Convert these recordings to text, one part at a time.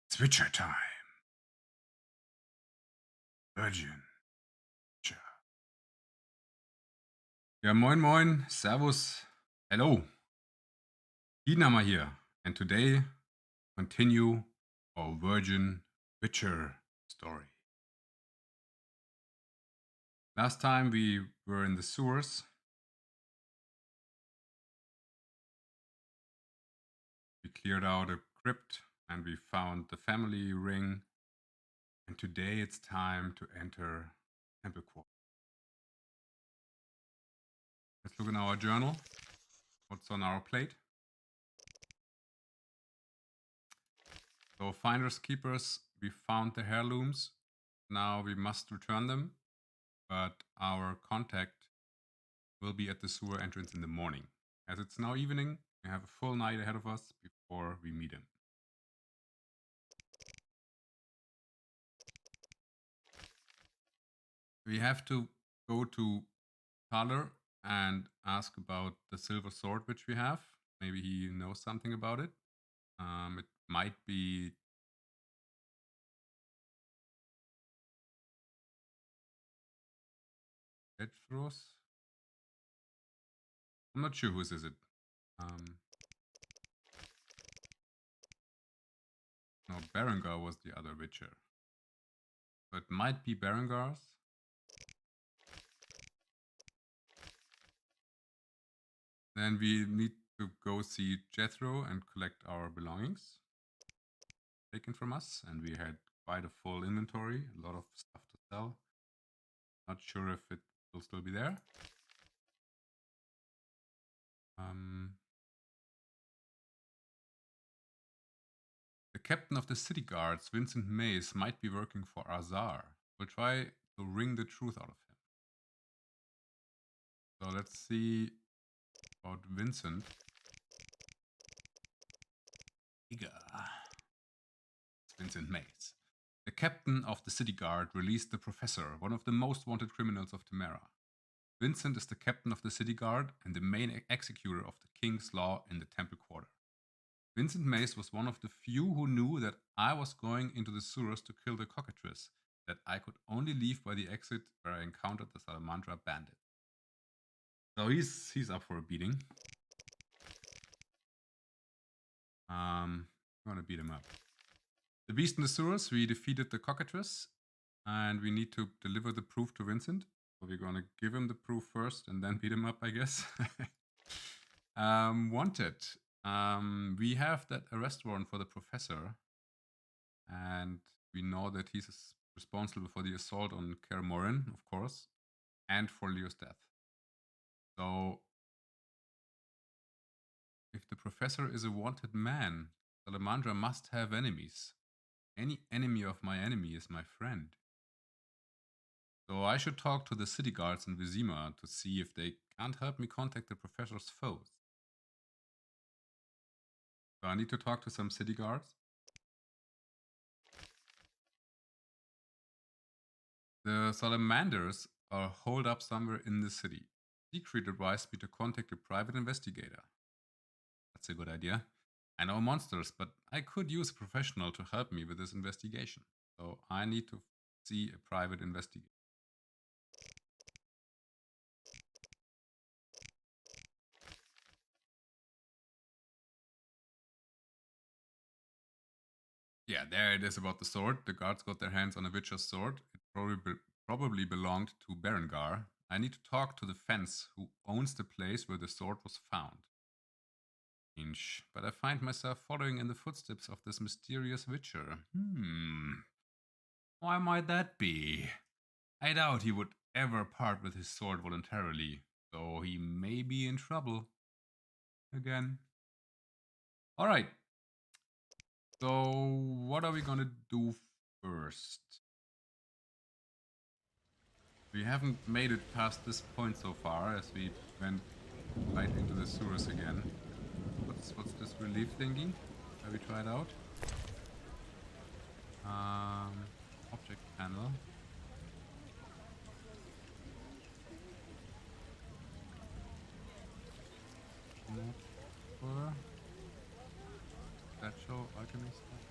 It's Witcher time. Wirgin Witcher. Ja, moin moin, servus, hello. Tiedenhammer here, and today continue our Wirgin Witcher story. Last time we were in the sewers. We cleared out a crypt and we found the family ring. And today it's time to enter Temple Quarter. Let's look in our journal. What's on our plate? So finders keepers, we found the heirlooms. Now we must return them, but our contact will be at the sewer entrance in the morning. As it's now evening, we have a full night ahead of us before we meet him. We have to go to Thaler and ask about the silver sword which we have. Maybe he knows something about it. It might be Petros. I'm not sure whose is it. No, Berengar was the other Witcher. So it might be Berengar's. Then we need to go see Jethro and collect our belongings taken from us. And we had quite a full inventory, a lot of stuff to sell. Not sure if it will still be there. The captain of the city guards, Vincent Mays, might be working for Azar. We'll try to wring the truth out of him. So let's see about Vincent. It's Vincent Mays. The captain of the city guard released the professor, one of the most wanted criminals of Temera. Vincent is the captain of the city guard and the main executor of the king's law in the temple quarter. Vincent Mays was one of the few who knew that I was going into the sewers to kill the cockatrice, that I could only leave by the exit where I encountered the Salamandra bandit. So he's up for a beating. We're gonna beat him up. The beast in the sewers, we defeated the cockatrice, and we need to deliver the proof to Vincent. So we're gonna give him the proof first and then beat him up, I guess. Wanted. We have that arrest warrant for the professor, and we know that he's responsible for the assault on Kaer Morhen, of course, and for Leo's death. So, if the professor is a wanted man, Salamandra must have enemies. Any enemy of my enemy is my friend. So I should talk to the city guards in Vizima to see if they can't help me contact the professor's foes. So I need to talk to some city guards. The salamanders are holed up somewhere in the city. Siegfried advised me to contact a private investigator. That's a good idea. I know monsters, but I could use a professional to help me with this investigation. So I need to see a private investigator. Yeah, there it is about the sword. The guards got their hands on a Witcher's sword. It probably belonged to Berengar. I need to talk to the fence who owns the place where the sword was found. But I find myself following in the footsteps of this mysterious Witcher. Why might that be? I doubt he would ever part with his sword voluntarily, so he may be in trouble. Again. Alright. So, what are we gonna do first? We haven't made it past this point so far, as we went right into the sewers again. What's this relief thingy? Have we tried out? Object panel. Special alchemy stuff.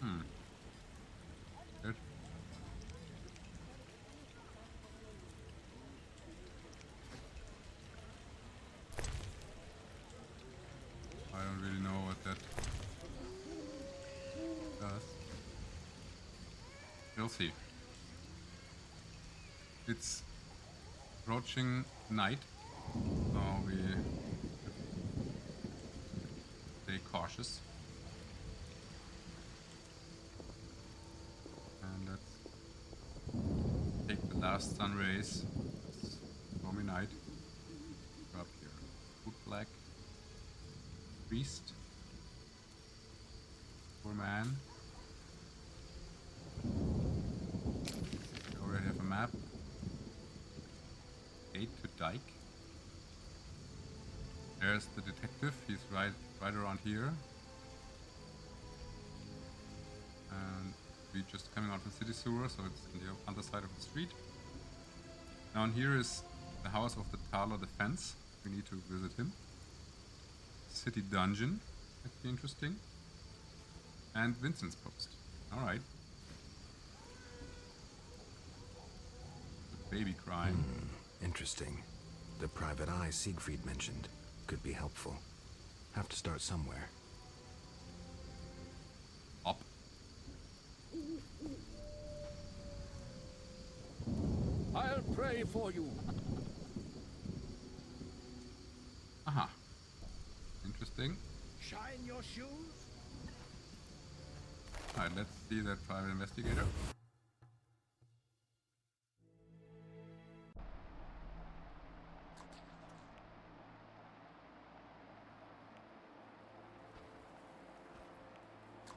Hmm. Good. I don't really know what that does. We'll see. It's approaching night, so we stay cautious. And let's take the last sun rays. It's stormy night. Go up here. Wood black. Priest. Poor man. We already have a map. Gate to dike. There's the detective. He's right around here. And we're just coming out from city sewer, so it's on the other side of the street. Down here is the house of the Thaler defense. We need to visit him. City dungeon. That'd be interesting. And Vincent's post. Alright. The baby crying. Interesting. The private eye Siegfried mentioned could be helpful. Have to start somewhere. Up. I'll pray for you. Aha. Interesting. Shine your shoes. Alright, let's see that private investigator.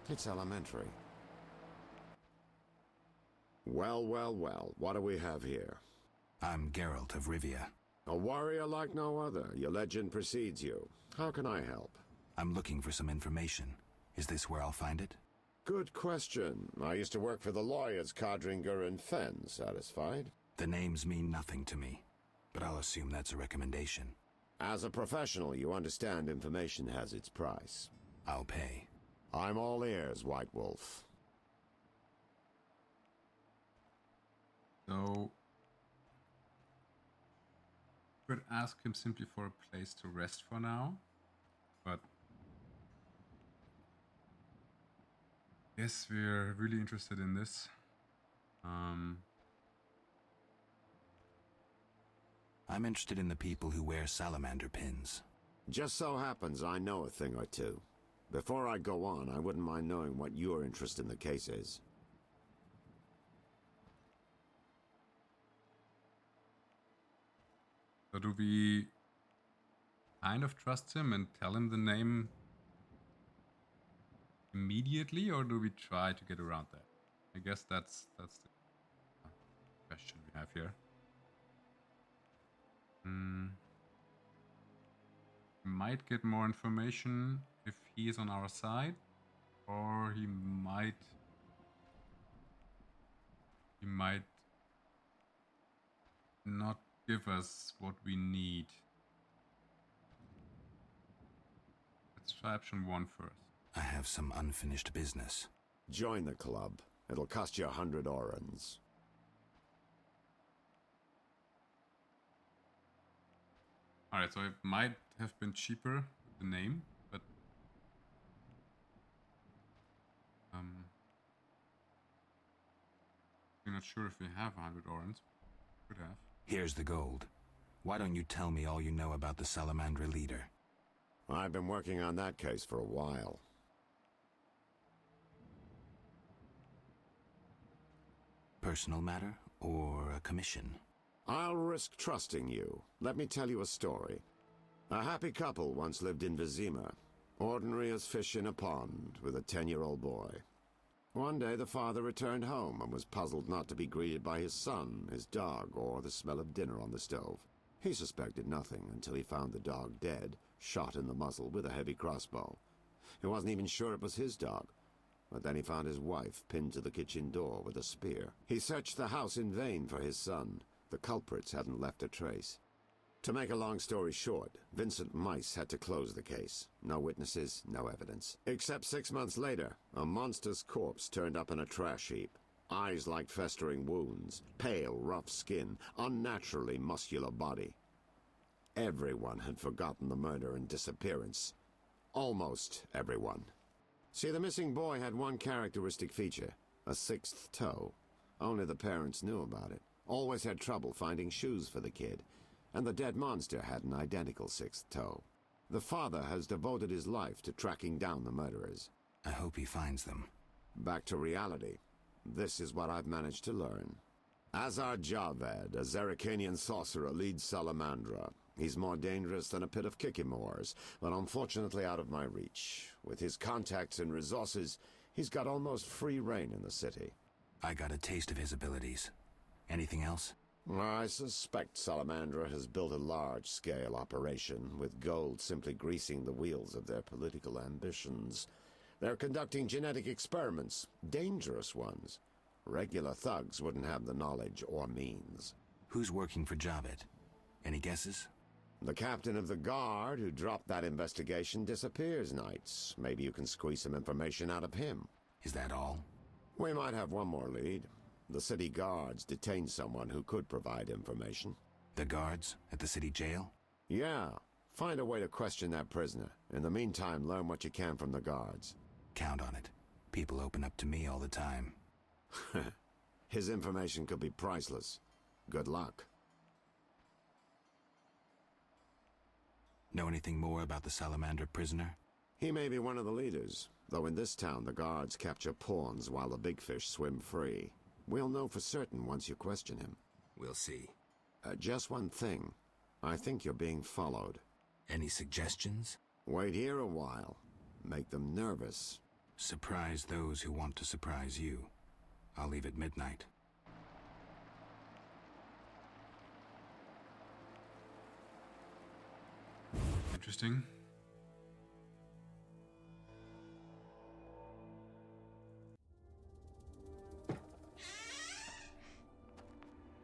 It's elementary. Well, well, well. What do we have here? I'm Geralt of Rivia. A warrior like no other. Your legend precedes you. How can I help? I'm looking for some information. Is this where I'll find it? Good question. I used to work for the lawyers Codringer and Fenn. Satisfied? The names mean nothing to me, but I'll assume that's a recommendation. As a professional, you understand information has its price. I'll pay. I'm all ears, White Wolf. So could ask him simply for a place to rest for now, but yes, we're really interested in this. I'm interested in the people who wear salamander pins. Just so happens I know a thing or two. Before I go on, I wouldn't mind knowing what your interest in the case is. So do we kind of trust him and tell him the name immediately, or do we try to get around that? I guess that's the question we have here. We might get more information if he is on our side, or he might not give us what we need. Let's try option 1 first. I have some unfinished business. Join the club. It'll cost you 100 orens. Alright, so it might have been cheaper with the name, but we're not sure if we have 100 orens. Could have. Here's the gold. Why don't you tell me all you know about the Salamander leader? I've been working on that case for a while. Personal matter or a commission? I'll risk trusting you. Let me tell you a story. A happy couple once lived in Vizima, ordinary as fish in a pond, with a 10-year-old boy. One day the father returned home and was puzzled not to be greeted by his son, his dog, or the smell of dinner on the stove. He suspected nothing until he found the dog dead, shot in the muzzle with a heavy crossbow. He wasn't even sure it was his dog. But then he found his wife pinned to the kitchen door with a spear. He searched the house in vain for his son. The culprits hadn't left a trace. To make a long story short, Vincent Mice had to close the case. No witnesses, no evidence. Except 6 months later, a monster's corpse turned up in a trash heap. Eyes like festering wounds, pale, rough skin, unnaturally muscular body. Everyone had forgotten the murder and disappearance. Almost everyone. See, the missing boy had one characteristic feature, a sixth toe. Only the parents knew about it. Always had trouble finding shoes for the kid. And the dead monster had an identical sixth toe. The father has devoted his life to tracking down the murderers. I hope he finds them. Back to reality. This is what I've managed to learn. Azar Javed, a Zerrikanian sorcerer, leads Salamandra. He's more dangerous than a pit of Kikimores, but unfortunately out of my reach. With his contacts and resources, he's got almost free reign in the city. I got a taste of his abilities. Anything else? I suspect Salamandra has built a large-scale operation, with gold simply greasing the wheels of their political ambitions. They're conducting genetic experiments, dangerous ones. Regular thugs wouldn't have the knowledge or means. Who's working for Javed? Any guesses? The captain of the guard who dropped that investigation disappears nights. Maybe you can squeeze some information out of him. Is that all? We might have one more lead. The city guards detained someone who could provide information. The guards at the city jail? Yeah. Find a way to question that prisoner. In the meantime, learn what you can from the guards. Count on it. People open up to me all the time. His information could be priceless. Good luck. Know anything more about the Salamander prisoner? He may be one of the leaders, though in this town the guards capture pawns while the big fish swim free. We'll know for certain once you question him. We'll see. Just one thing. I think you're being followed. Any suggestions? Wait here a while. Make them nervous. Surprise those who want to surprise you. I'll leave at midnight. Interesting.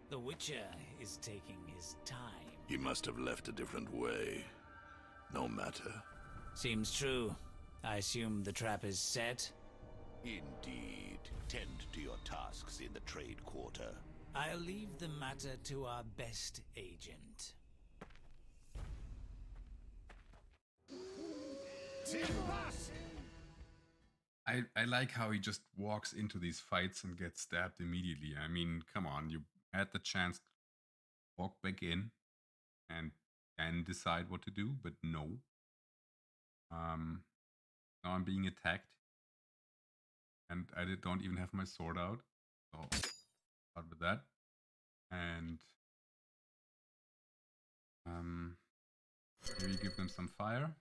The Witcher is taking his time. He must have left a different way. No matter. Seems true. I assume the trap is set? Indeed. Tend to your tasks in the trade quarter. I'll leave the matter to our best agent. I like how he just walks into these fights and gets stabbed immediately. I mean, come on, you had the chance to walk back in and decide what to do, but no. Now I'm being attacked. And I don't even have my sword out. So start with that. And maybe give them some fire.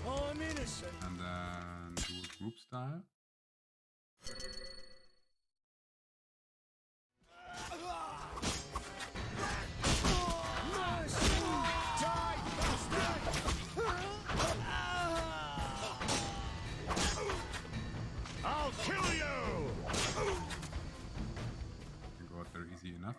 I'm innocent. And then do a group style. I'll kill you! Can go out there easy enough.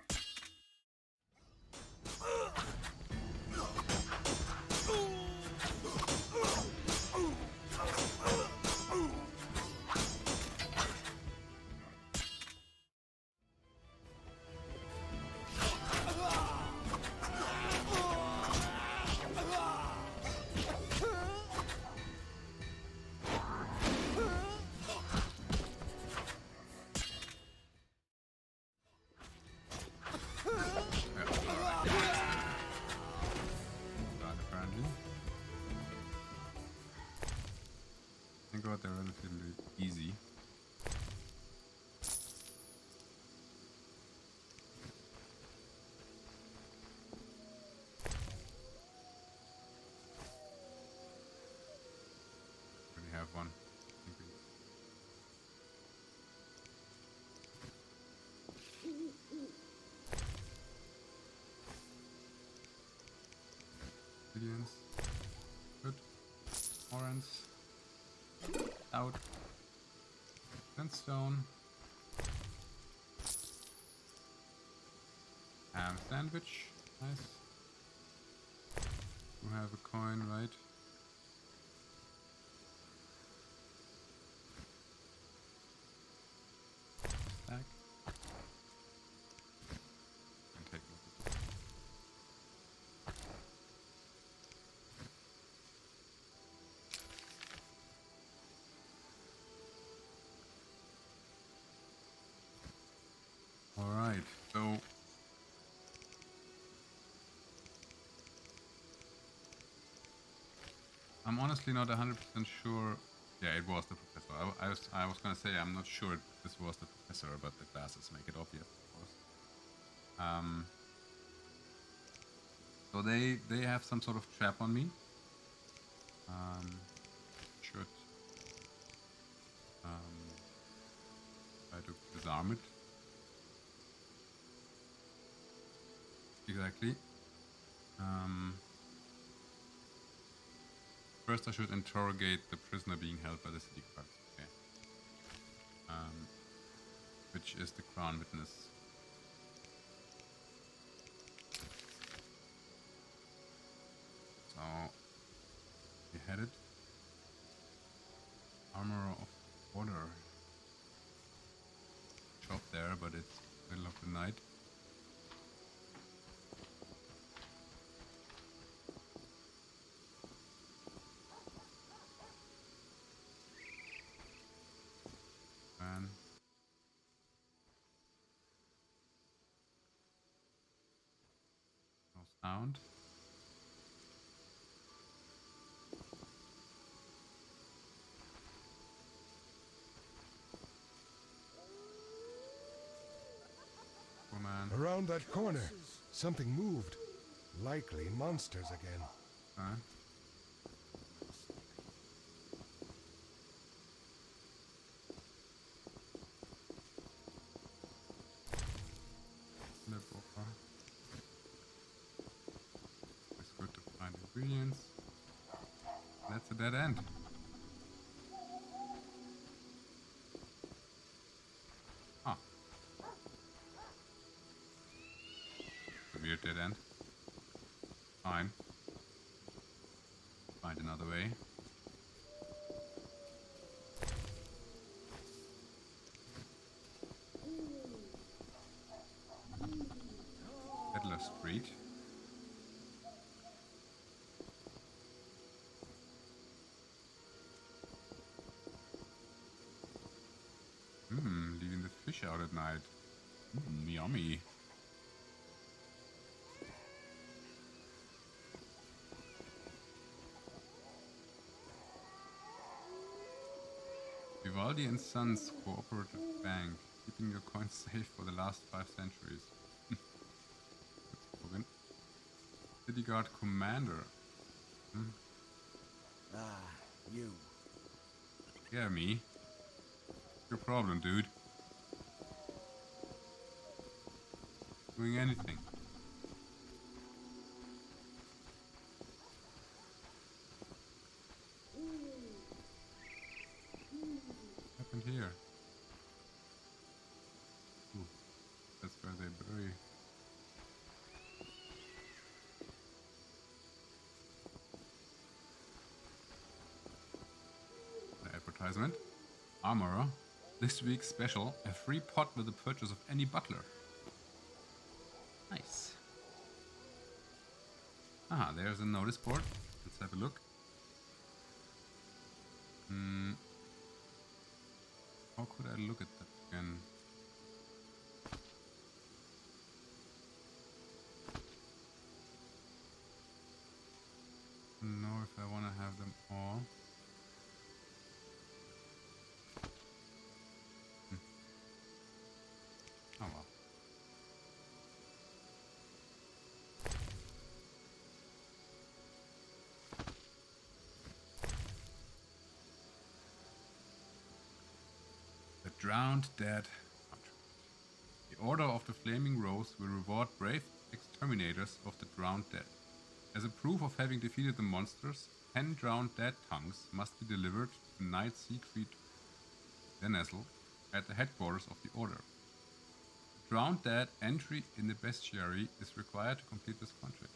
Got there relatively easy. Already have one. Obedience. Good. Orange. Out. Then stone. Sandwich. Nice. You have a coin, right? Stack. And take it. Alright, so I'm honestly not 100% sure. Yeah, it was the professor. I was gonna say I'm not sure this was the professor, but the glasses make it obvious, of course. So they have some sort of trap on me. Should try to disarm it. Exactly. First, I should interrogate the prisoner being held by the city guards. Okay. Which is the crown witness. So, beheaded. Armor of order. Shop there, but it's middle of the night. And no sound. Oh man. Around that corner, something moved. Likely monsters again. Huh? Lebioda. It's good to find ingredients. That's a dead end. Ah. A weird dead end. Fine. Find another way. Peddler Street. Leaving the fish out at night. Yummy. Vivaldi and Sons Cooperative Bank, keeping your coins safe for the last 5 centuries. That's broken. City Guard Commander. You. Yeah, me. Your problem, dude. Doing anything. What happened here? Ooh, that's where they bury. The advertisement. Armorer. This week's special, a free pot with the purchase of any butler. Nice. Ah, there's a notice board. Let's have a look. How could I look at that again? Know if I want to have them all. Oh well. The Drowned Dead. The Order of the Flaming Rose will reward brave exterminators of the drowned dead. As a proof of having defeated the monsters, 10 drowned dead tongues must be delivered to Knight Siegfried at the headquarters of the Order. Drowned Dead entry in the bestiary is required to complete this contract.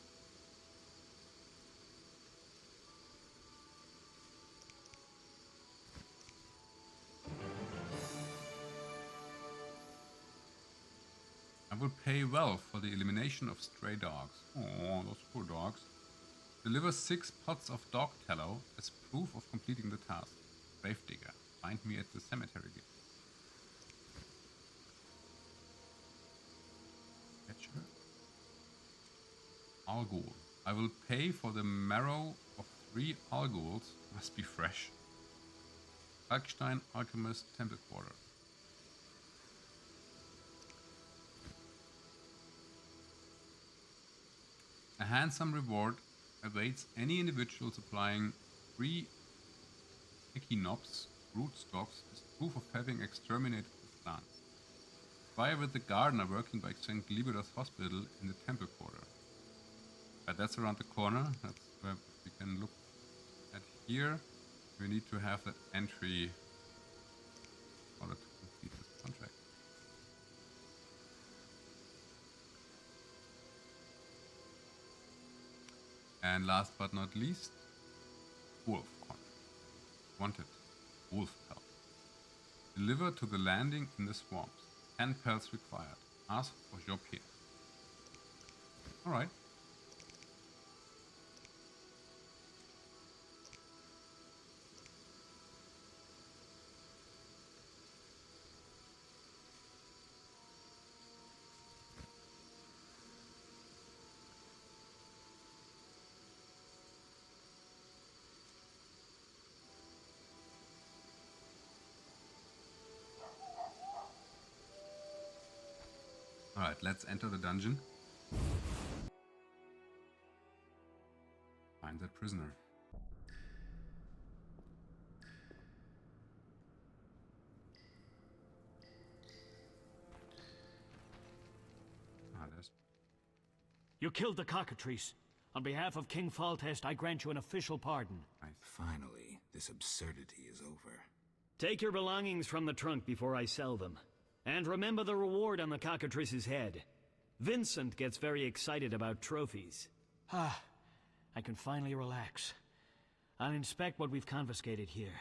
I will pay well for the elimination of stray dogs. Oh, those poor dogs. Deliver 6 pots of dog tallow as proof of completing the task. Gravedigger, find me at the cemetery gate. Catcher. Algul. I will pay for the marrow of 3 Alguls. Must be fresh. Kalkstein Alchemist Temple Quarter. A handsome reward awaits any individual supplying 3 echinops rootstocks as proof of having exterminated the plants. Fire with the gardener working by St. Lebioda's hospital in the Temple Quarter. But that's around the corner. That's where we can look at here. We need to have that entry in order to complete this contract. And last but not least, Wolf contract. Wanted, Wolf Pelt. Deliver to the landing in the swamps. 10 pelts required. Ask for Jean-Pierre. Alright. Alright, let's enter the dungeon. Find that prisoner. There's... You killed the cockatrice. On behalf of King Faltest, I grant you an official pardon. Finally, this absurdity is over. Take your belongings from the trunk before I sell them. And remember the reward on the cockatrice's head. Vincent gets very excited about trophies. Ah, I can finally relax. I'll inspect what we've confiscated here.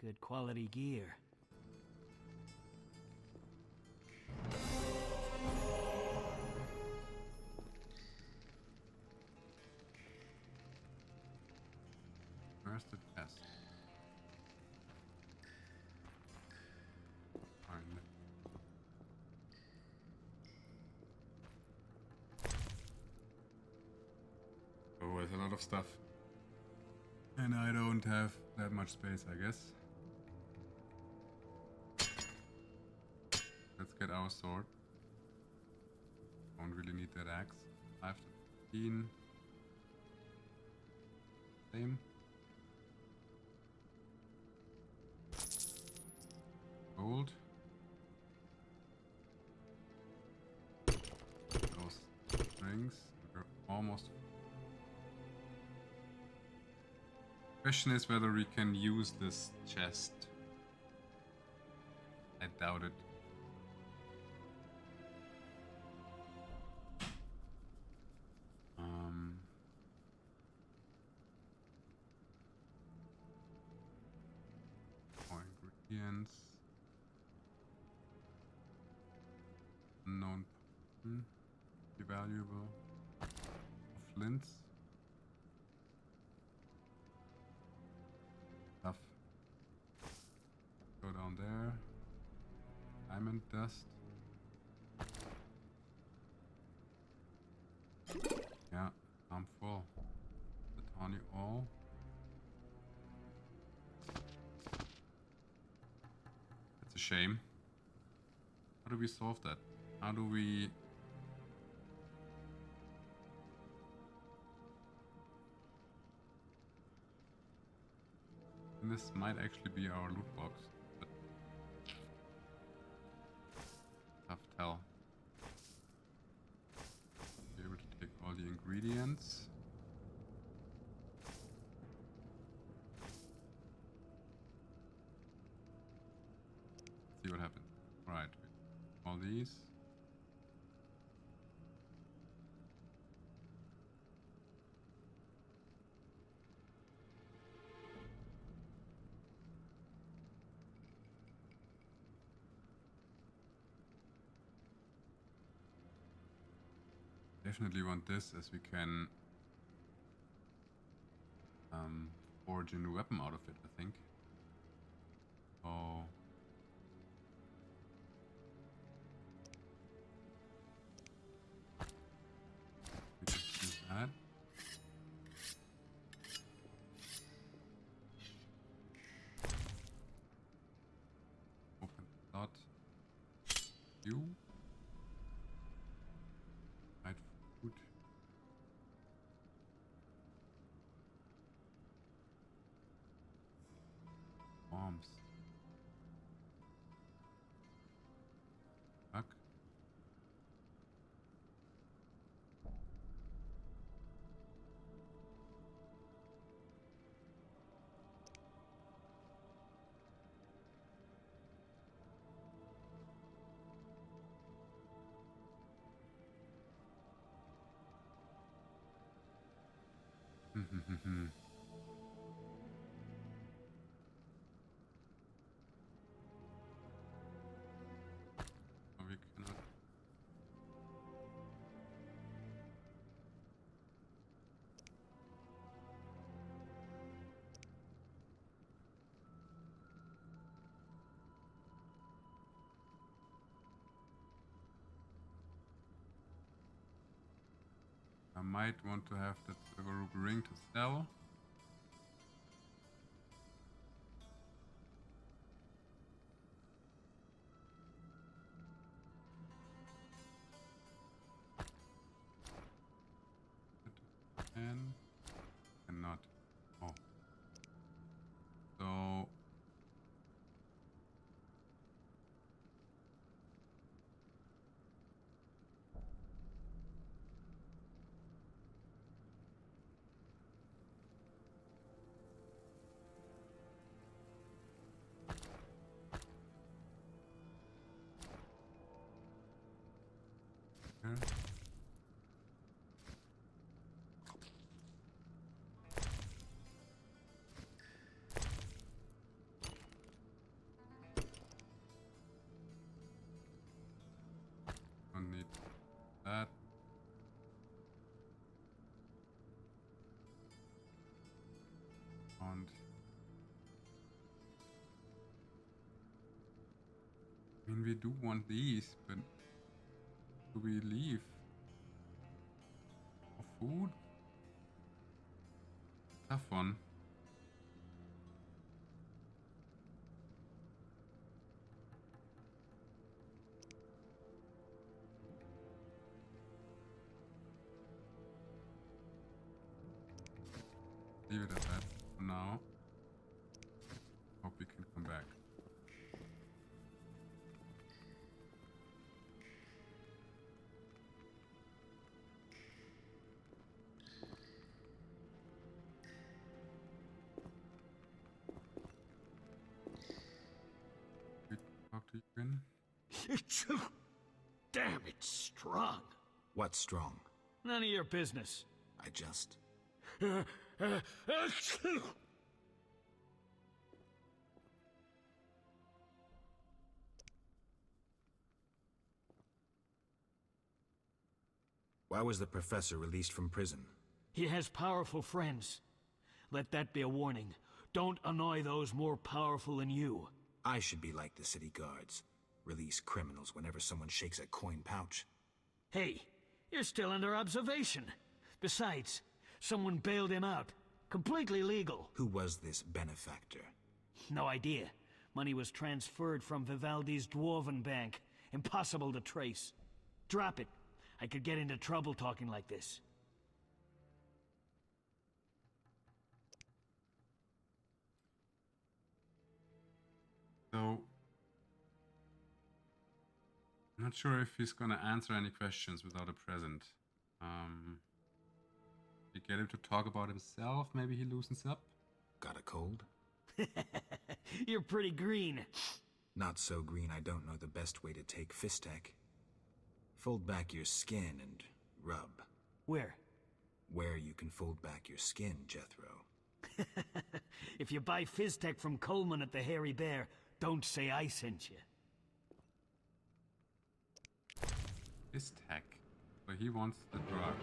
Good quality gear. Where's the chest? Oh, there's a lot of stuff. And I don't have that much space, I guess. Let's get our sword. Don't really need that axe. 5 to 15. Same. Gold. Those strings. We're almost. Question is whether we can use this chest. I doubt it. More ingredients. Unknown potion. Be valuable. Flints. Stuff. Go down there. Diamond dust. Yeah, I'm full. The tawny all. That's a shame. How do we solve that? How do we... And this might actually be our loot box, but tough tell. Be able to take all the ingredients. See what happens. Alright, all these. Definitely want this, as we can forge a new weapon out of it, I think. Oh. We just use that. Open slot. You. Right food. Bombs. Fuck. Oh, we cannot. I might want to have that silver ruby ring to sell. And cannot. Oh. So here. Don't need that. And I mean, we do want these, but do we leave for food? Tough one. Leave it at that for now. Hope we can come back. We talk to you again. Damn, it's strong. What's strong? None of your business. I just... Why was the professor released from prison? He has powerful friends. Let that be a warning. Don't annoy those more powerful than you. I should be like the city guards. Release criminals whenever someone shakes a coin pouch. Hey, you're still under observation. Besides, someone bailed him out. Completely legal. Who was this benefactor? No idea. Money was transferred from Vivaldi's Dwarven Bank. Impossible to trace. Drop it. I could get into trouble talking like this. So, I'm not sure if he's gonna answer any questions without a present. You get him to talk about himself, maybe he loosens up. Got a cold? You're pretty green. Not so green I don't know the best way to take Fistek. Fold back your skin and rub. Where? Where you can fold back your skin, Jethro. If you buy Fizztech from Coleman at the Hairy Bear, don't say I sent you. His tech. So he wants the drug.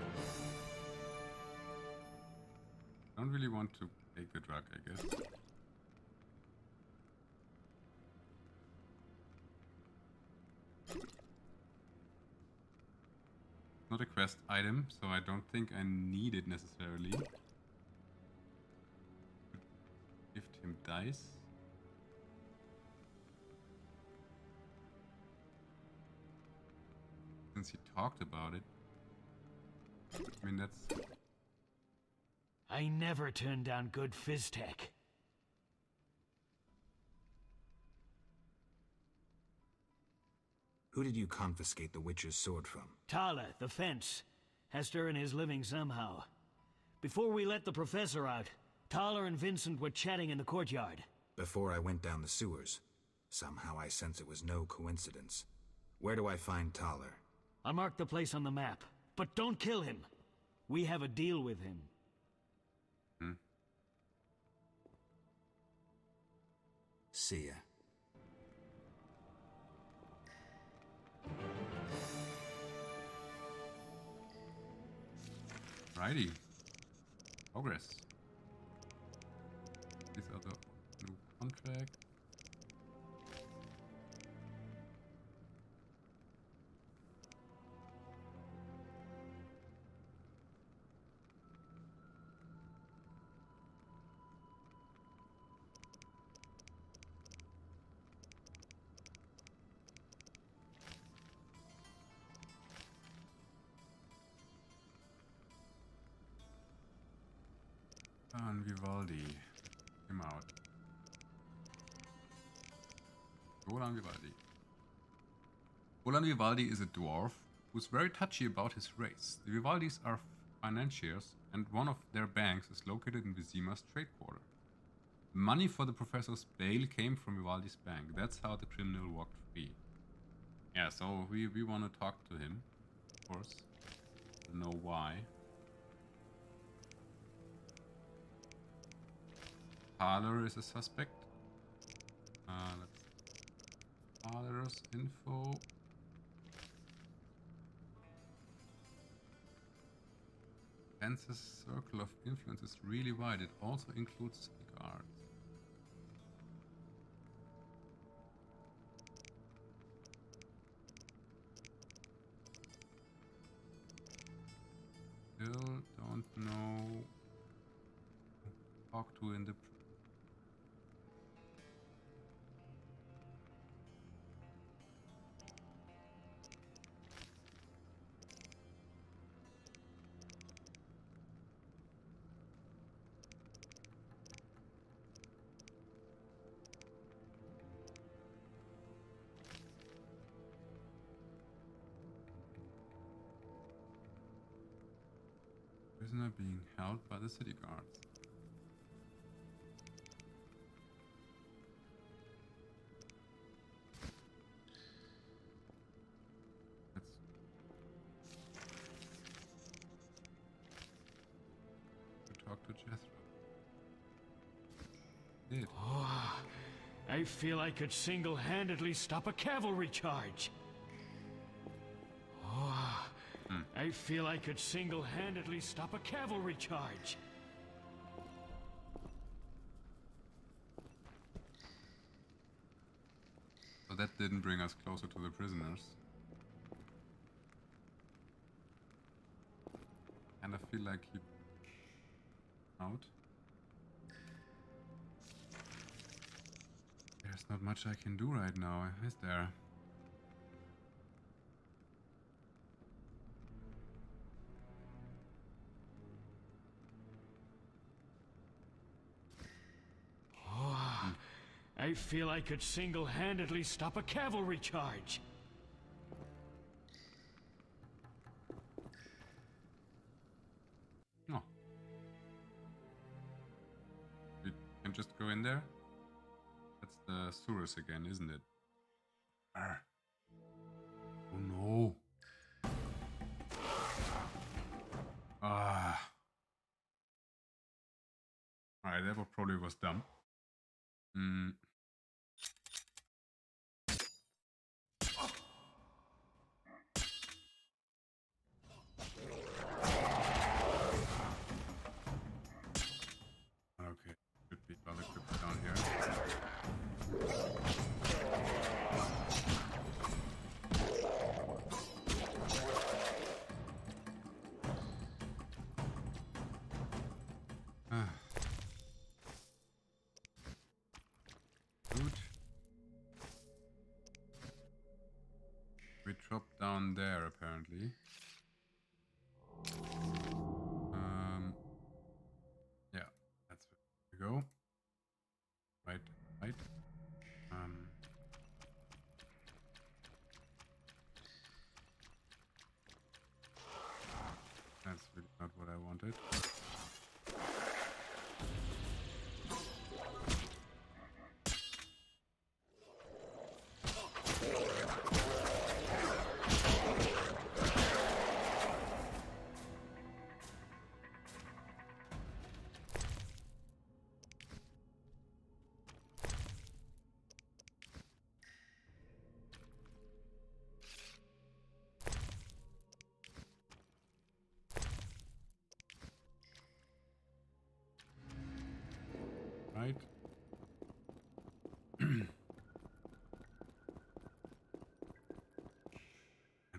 Don't really want to take the drug, I guess. Not a quest item, so I don't think I need it necessarily. Gift him dice. Since he talked about it. I mean, that's... I never turn down good Fizztech. Who did you confiscate the Witcher's sword from? Thaler, the fence. Has to earn his living somehow. Before we let the professor out, Thaler and Vincent were chatting in the courtyard. Before I went down the sewers. Somehow I sense it was no coincidence. Where do I find Thaler? I'll mark the place on the map. But don't kill him. We have a deal with him. See ya. Righty. Progress. These are the new contract. And Vivaldi came out. Roland Vivaldi. Roland Vivaldi is a dwarf who's very touchy about his race. The Vivaldis are financiers, and one of their banks is located in Vizima's trade quarter. Money for the professor's bail came from Vivaldi's bank. That's how the criminal walked free. Yeah, so we want to talk to him, of course. To know why. Thaler is a suspect. Thaler's info. Pence's circle of influence is really wide. It also includes city guards. Still don't know who to talk to in the prisoner being held by the city guards. Let's talk to Jethro. Did. Oh, I feel I could single-handedly stop a cavalry charge. Oh, I feel I could single-handedly stop a cavalry charge. So that didn't bring us closer to the prisoners. And I feel like he out. There's not much I can do right now, is there? I feel I could single-handedly stop a cavalry charge. No. We can just go in there? That's the sewers again, isn't it? Oh no. Ah. Alright, that probably was dumb. Okay, should be well equipped down here. Good. We dropped down there apparently. Yeah, that's where we go. Right. That's really not what I wanted. Right. And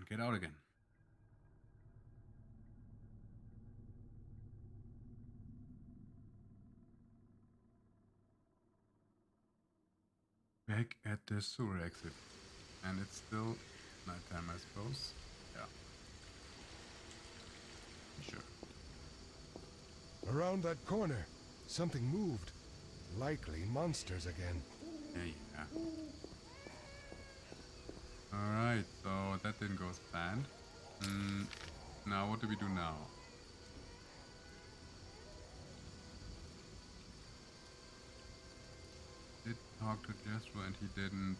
get out again. Back at the sewer exit. And it's still nighttime, I suppose. Yeah. Sure. Around that corner, something moved. Likely monsters again. Yeah. Alright, so that didn't go as planned. Now what do we do now? Did talk to Jethro and he didn't.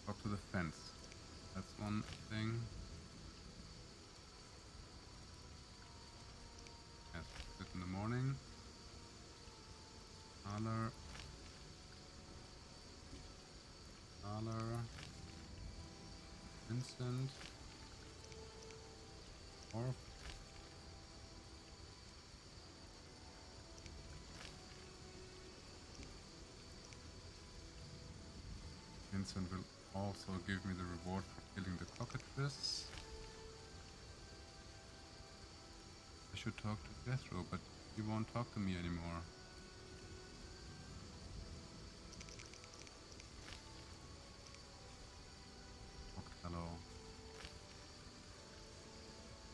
Talk to the fence. That's one thing. Yes, sit in the morning. Thaler. Vincent. Orf. Vincent will also give me the reward for killing the cockatrice. I should talk to Jethro, but he won't talk to me anymore. Hello.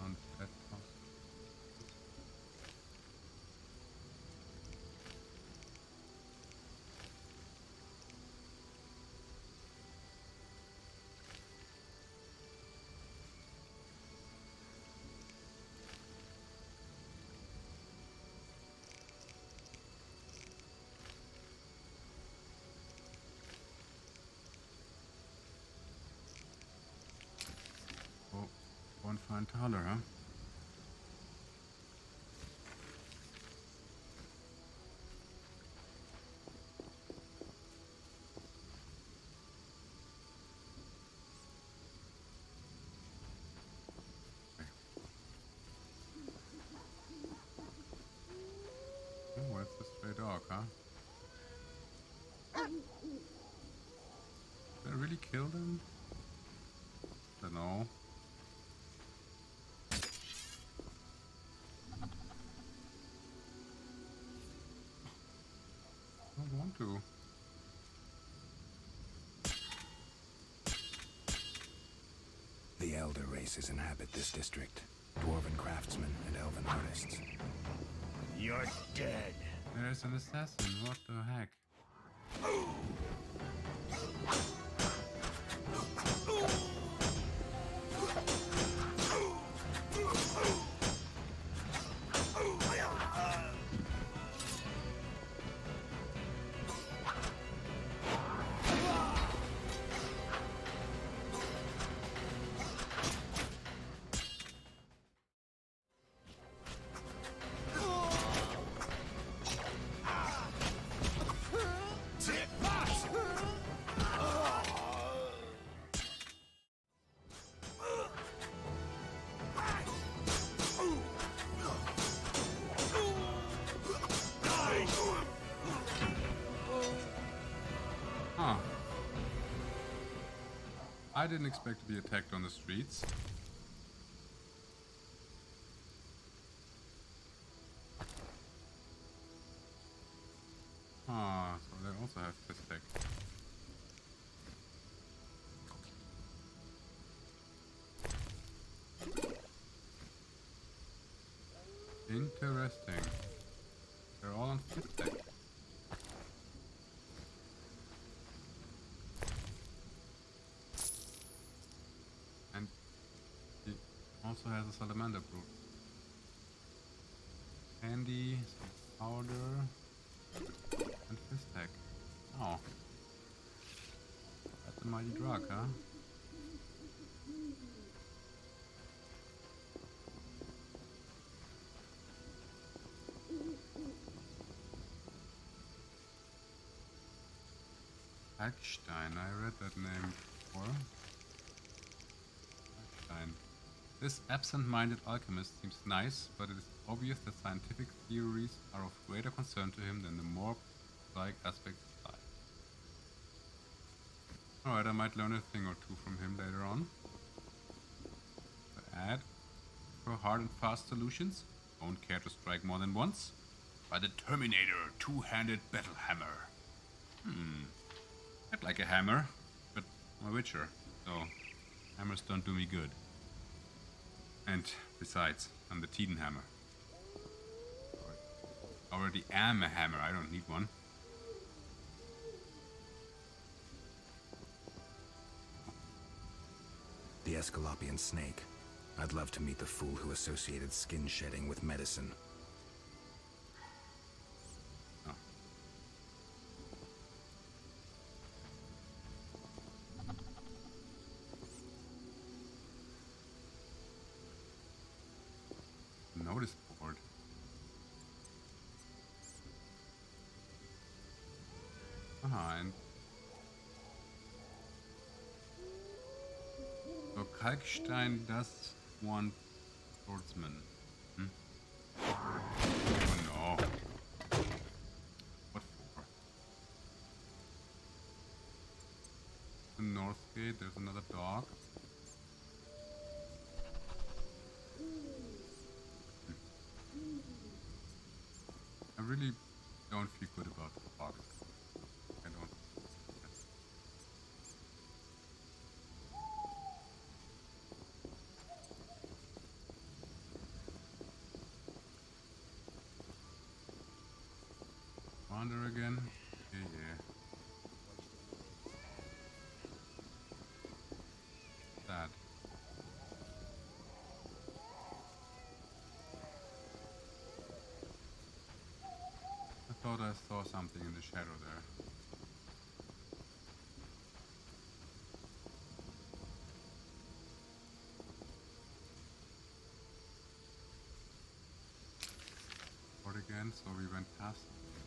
On that house. Go and find Thaler, huh? Oh, it's a stray dog, huh? Did I really kill them? I don't know. I don't want to. The elder races inhabit this district. Dwarven craftsmen and elven artists. You're dead. There's an assassin, what the heck? Huh. I didn't expect to be attacked on the streets. Ah, so they also have this tech. Interesting. They're all on fifth deck. And he also has a salamander brood. Candy, some powder, and fifth deck. Oh. That's a mighty drug, huh? Kalkstein, I read that name before. Kalkstein. This absent-minded alchemist seems nice, but it is obvious that scientific theories are of greater concern to him than the more like aspects of life. Alright, I might learn a thing or two from him later on. To add, for hard and fast solutions, don't care to strike more than once? By the Terminator two-handed battle hammer. I'd like a hammer, but I'm a Witcher, so hammers don't do me good. And besides, I'm the Tiedenhammer. I already am a hammer, I don't need one. The Escalopian snake. I'd love to meet the fool who associated skin shedding with medicine. Oh. Notice board. And so Kalkstein does want swordsman. Oh no. What for? The North Gate, there's another dog. I really don't feel good about the dogs. I don't. Wander again? Yeah, yeah. Sad. I thought I saw something in the shadow there. What again? So we went past.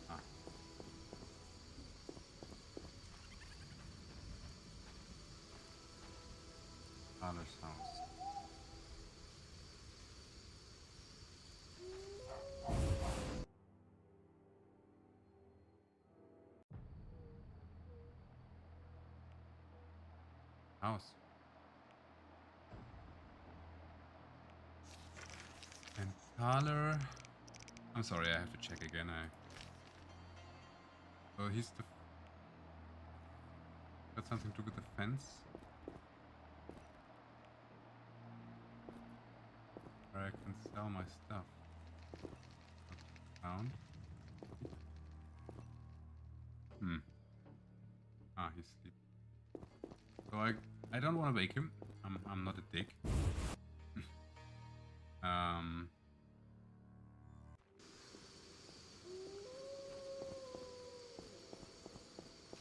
Ah. Thaler's house. House. And Thaler. I'm sorry, I have to check again. So he's the. Got something to do with the fence? Where I can sell my stuff. Found. Ah, he's sleeping. I don't want to wake him. I'm not a dick.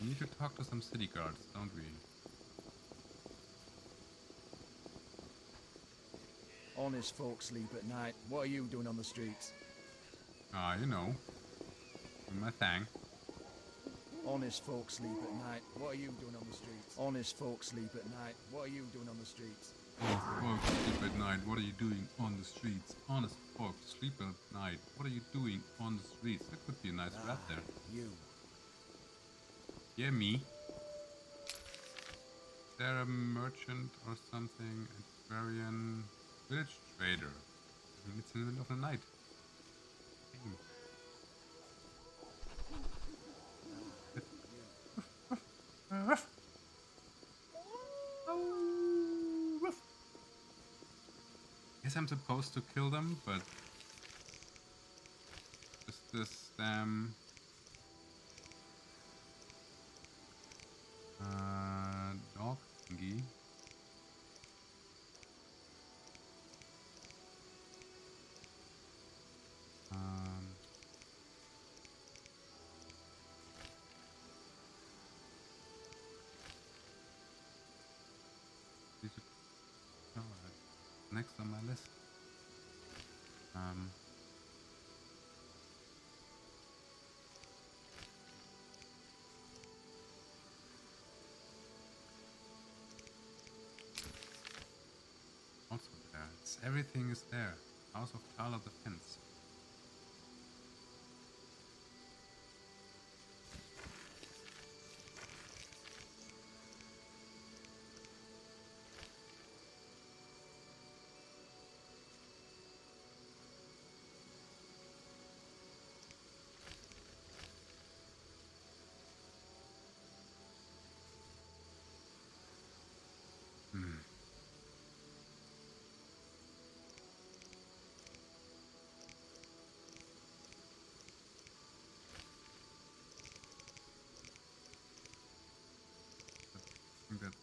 We need to talk to some city guards, don't we? Honest folks sleep at night. What are you doing on the streets? You know. Do my thing. Honest folks sleep at night. What are you doing on the streets? Honest folks sleep at night. What are you doing on the streets? Honest folks sleep at night. What are you doing on the streets? Honest folks sleep at night. What are you doing on the streets? That could be a nice rap there. You. Yeah, me. Is there a merchant or something? Antiquarian? Village trader. I mean, it's in the middle of the night. Hey. Guess I'm supposed to kill them, but just this damn dog thingy. Next on my list. Also there. Everything is there. House of Thaler Defense. I think that's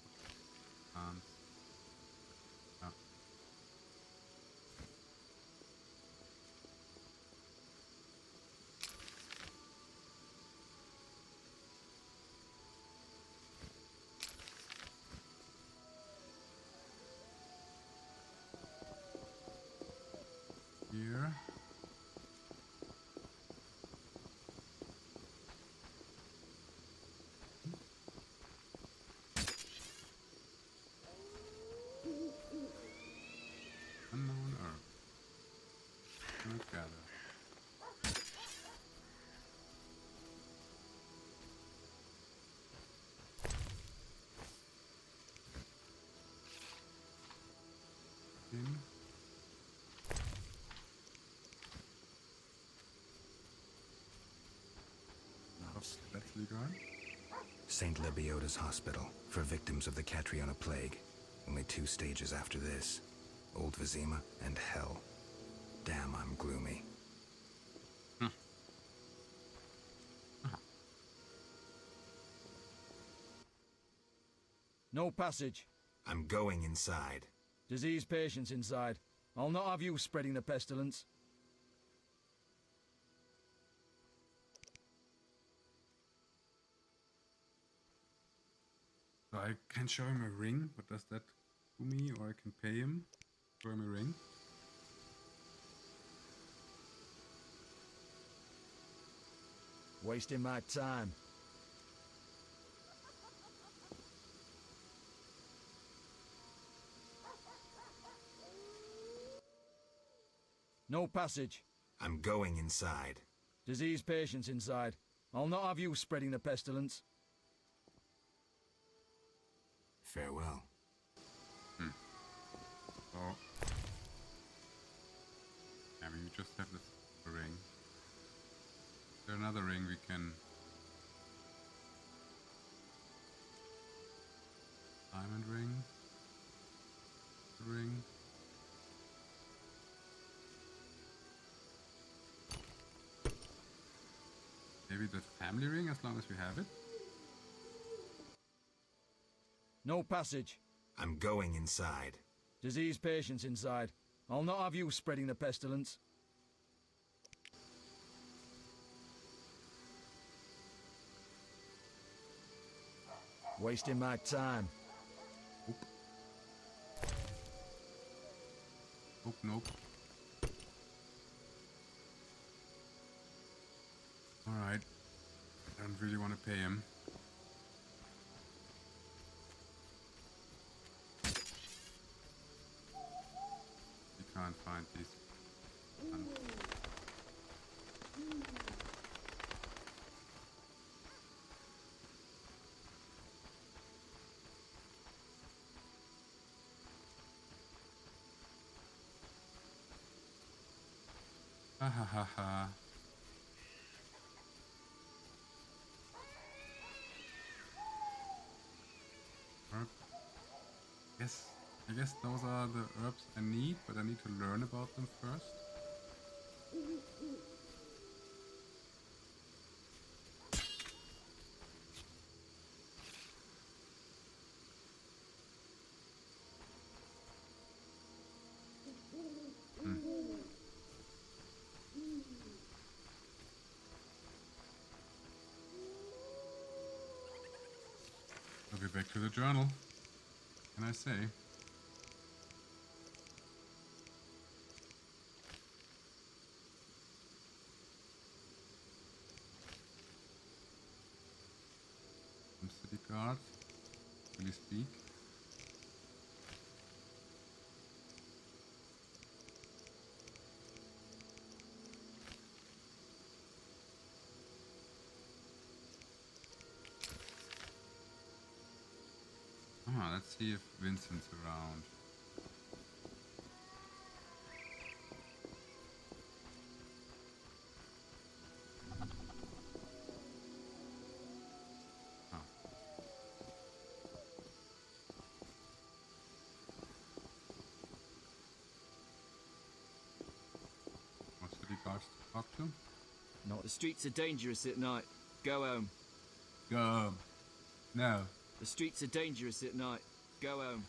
here. Unknown herb. Let's gather. Let's lead on. St. Lebioda's hospital for victims of the Catriona plague. Only 2 stages after this. Old Vizima and Hell. Damn, I'm gloomy. No passage. I'm going inside. Disease patients inside. I'll not have you spreading the pestilence. So I can show him a ring, but does that do me, or I can pay him? Show him a ring. Wasting my time. No passage. I'm going inside. Disease patients inside. I'll not have you spreading the pestilence. Farewell. So, yeah, we just have this ring. Is there another ring we can... Diamond ring? Ring? Maybe the family ring, as long as we have it. No passage. I'm going inside. Disease patients inside. I'll not have you spreading the pestilence. Wasting my time. Nope, nope. Alright. I don't really want to pay him. You can't find these. Ha ha ha ha. Herb. I guess those are the herbs I need, but I need to learn about them first. I'll be back to the journal. Can I say? Some city guards. Really speak. Let's see if Vincent's around. More city guards to talk to? No, the streets are dangerous at night. Go home. Go home. No. The streets are dangerous at night. Go home.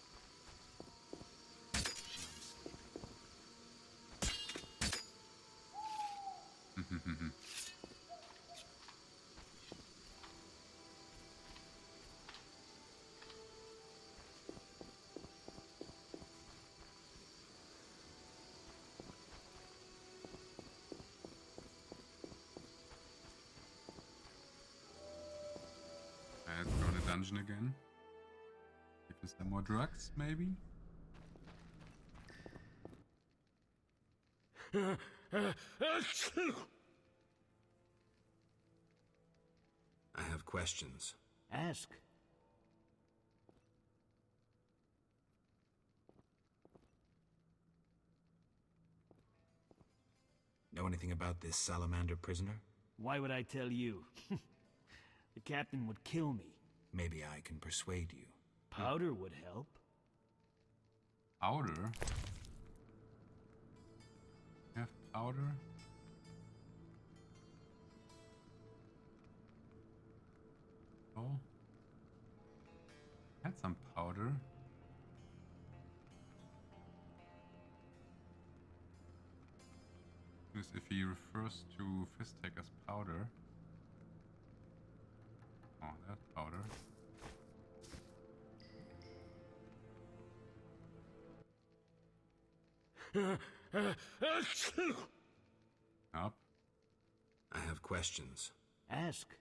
Let's go in a dungeon again. Give us some more drugs, maybe? I have questions. Ask. Know anything about this salamander prisoner? Why would I tell you? The captain would kill me. Maybe I can persuade you. Powder would help. Powder? You have powder? Oh. Had some powder. Because if he refers to Fistek as powder. Oh, that's powder. Up. I have questions. Ask.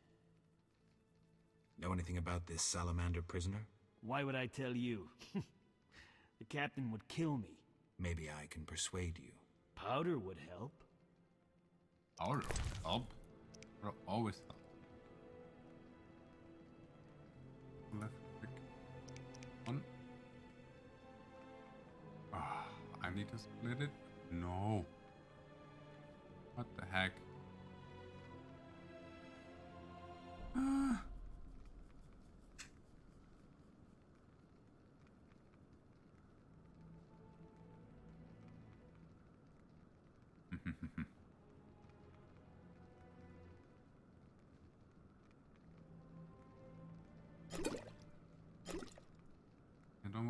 Know anything about this salamander prisoner? Why would I tell you? The captain would kill me. Maybe I can persuade you. Powder would help. Powder help. Will always help. Left click. One. Ah, I need to split it? No. What the heck? Ah.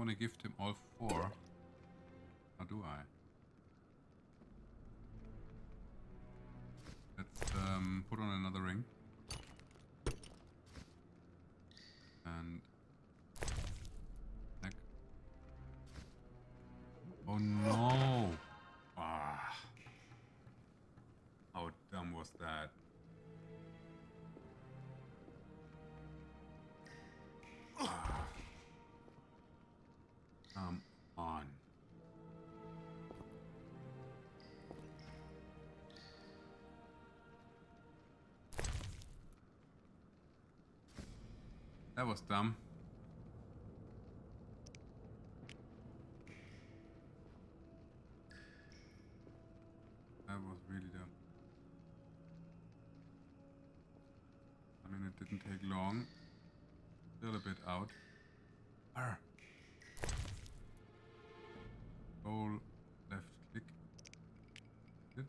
want to give him all 4. Or do I? Let's put on another ring. And... Like... Oh no! Ah. How dumb was that? Ah. Come on. That was dumb. That was really dumb. I mean, it didn't take long. Still a bit out. Arr. Goal, left click. Good.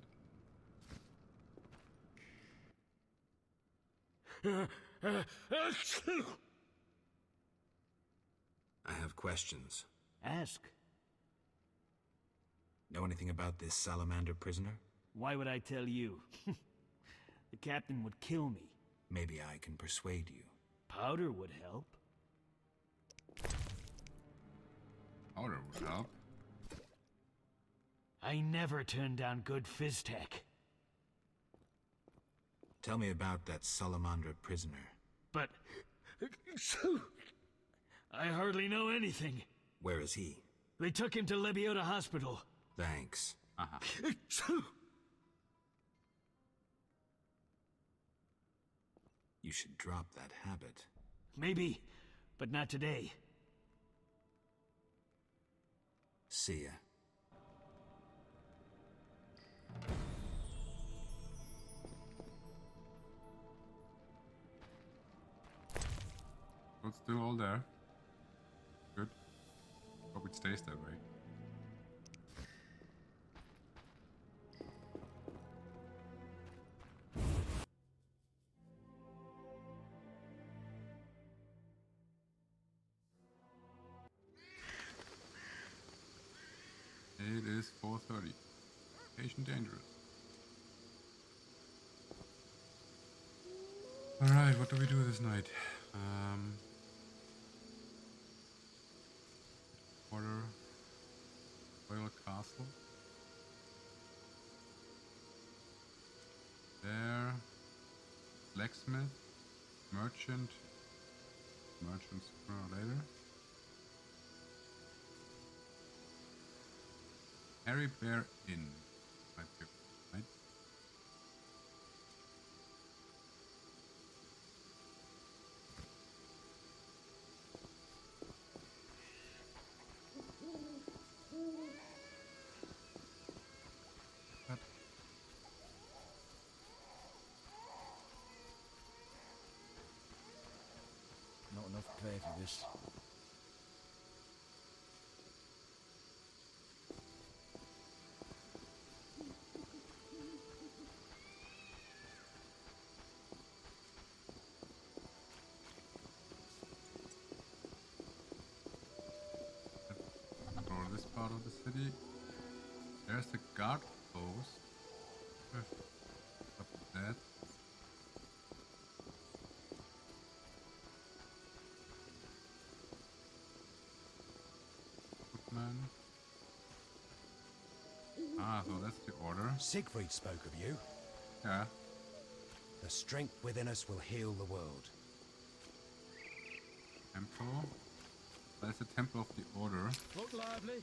I have questions. Ask. Know anything about this salamander prisoner? Why would I tell you? The captain would kill me. Maybe I can persuade you. Powder would help. Powder would help. I never turn down good phys tech. Tell me about that salamander prisoner. But... I hardly know anything. Where is he? They took him to Lebioda Hospital. Thanks. You should drop that habit. Maybe, but not today. See ya. So it's still all there. Good. Hope it stays that way. It is 4:30. Patient dangerous. Alright, what do we do this night? Order Royal Castle. There. Blacksmith. Merchant. Merchant sooner or later. Harry Bear Inn. Right here, right? What? Not enough play for this. Explore this part of the city. There's the guard post. Up that. Footman. Ah, so that's the order. Siegfried spoke of you. Yeah. The strength within us will heal the world. Temple. That's the temple of the order. Look lively.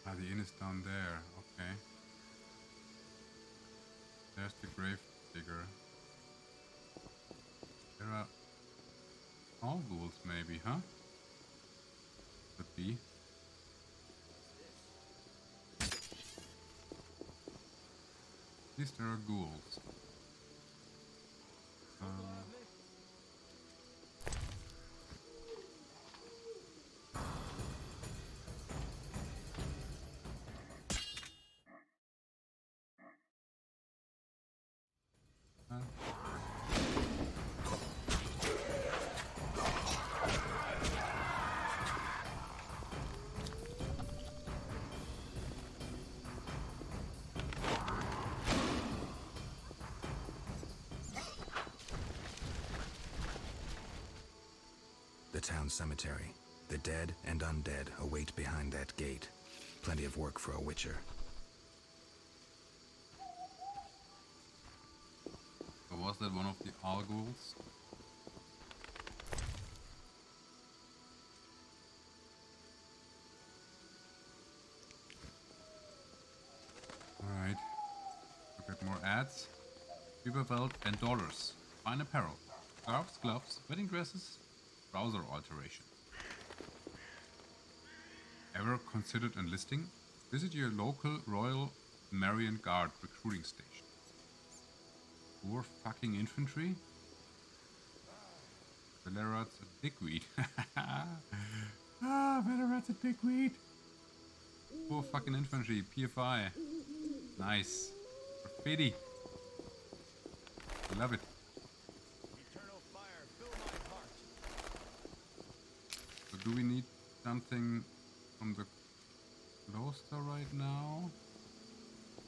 Ah, the inn is down there. Okay. There's the grave digger. There are all ghouls, maybe, huh? Could be. At least there are ghouls. town cemetery. The dead and undead await behind that gate. Plenty of work for a Witcher. Or was that one of the Arguls? Alright. Look at more ads. Überwelt and dollars. Fine apparel. Scarves, gloves, wedding dresses, browser alterations. Ever considered enlisting? Visit your local Royal Marian Guard recruiting station. Poor fucking infantry? Valerat's a dickweed. Valerat's a dickweed. Poor fucking infantry. PFI. Nice. Graffiti. I love it. Eternal fire, fill my heart. So do we need something from the cloister right now?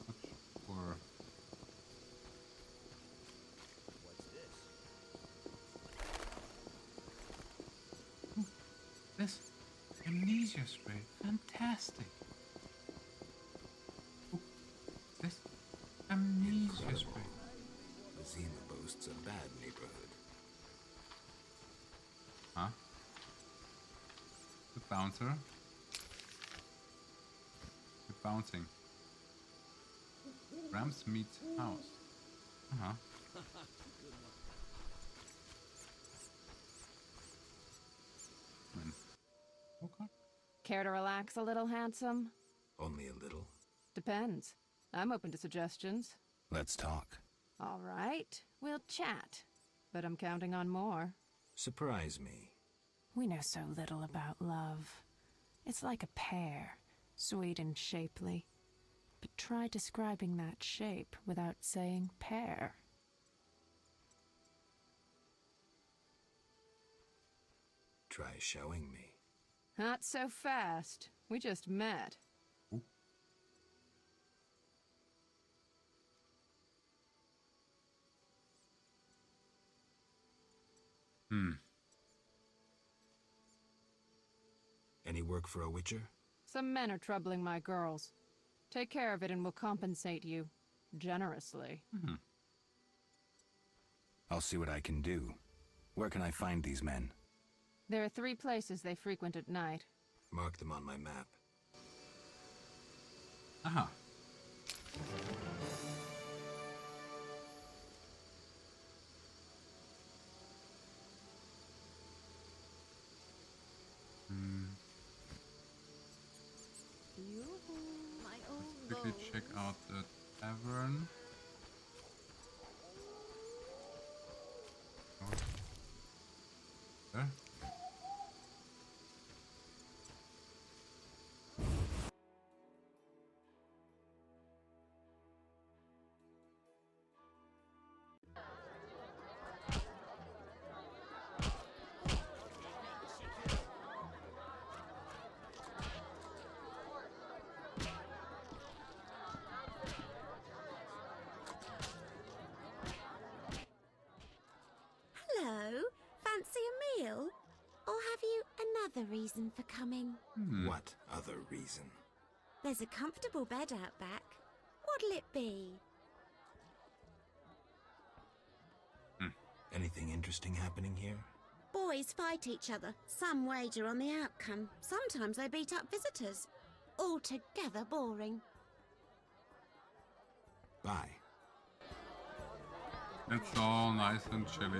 Not sure. What's this? This amnesia spray. Fantastic. Ooh, this amnesia spray. Vizima boasts a bad neighborhood. Huh? The bouncer. The bouncing. Rams meets house. Uh-huh. Okay. Care to relax a little, handsome? Only a little. Depends. I'm open to suggestions. Let's talk. All right, we'll chat. But I'm counting on more. Surprise me. We know so little about love. It's like a pear, sweet and shapely. But try describing that shape without saying pear. Try showing me. Not so fast. We just met. Ooh. Any work for a Witcher? Some men are troubling my girls. Take care of it and we'll compensate you. Generously. I'll see what I can do. Where can I find these men? There are 3 places they frequent at night. Mark them on my map. Aha. Quickly check out the tavern. There. Hello, fancy a meal? Or have you another reason for coming? What other reason? There's a comfortable bed out back. What'll it be? Anything interesting happening here? Boys fight each other. Some wager on the outcome. Sometimes they beat up visitors. Altogether boring. Bye. It's all nice and chilly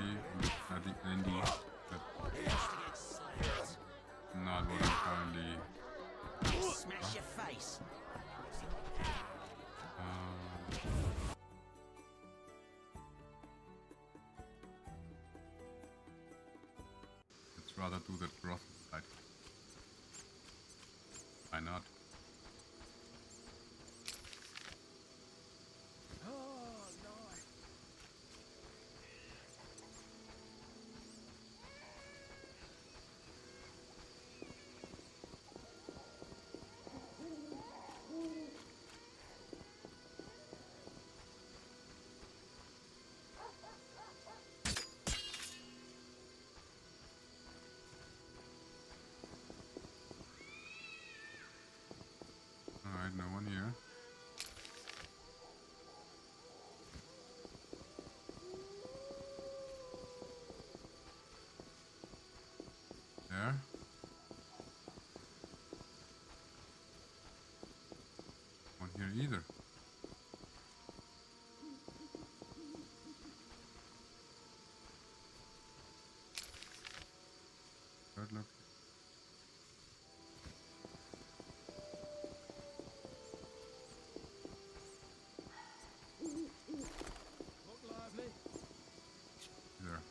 at the indie, but not what I'm currently. Smash your face. Let's rather do that broth side. Why not? Alright, no one here. There. One here either. Third look. There.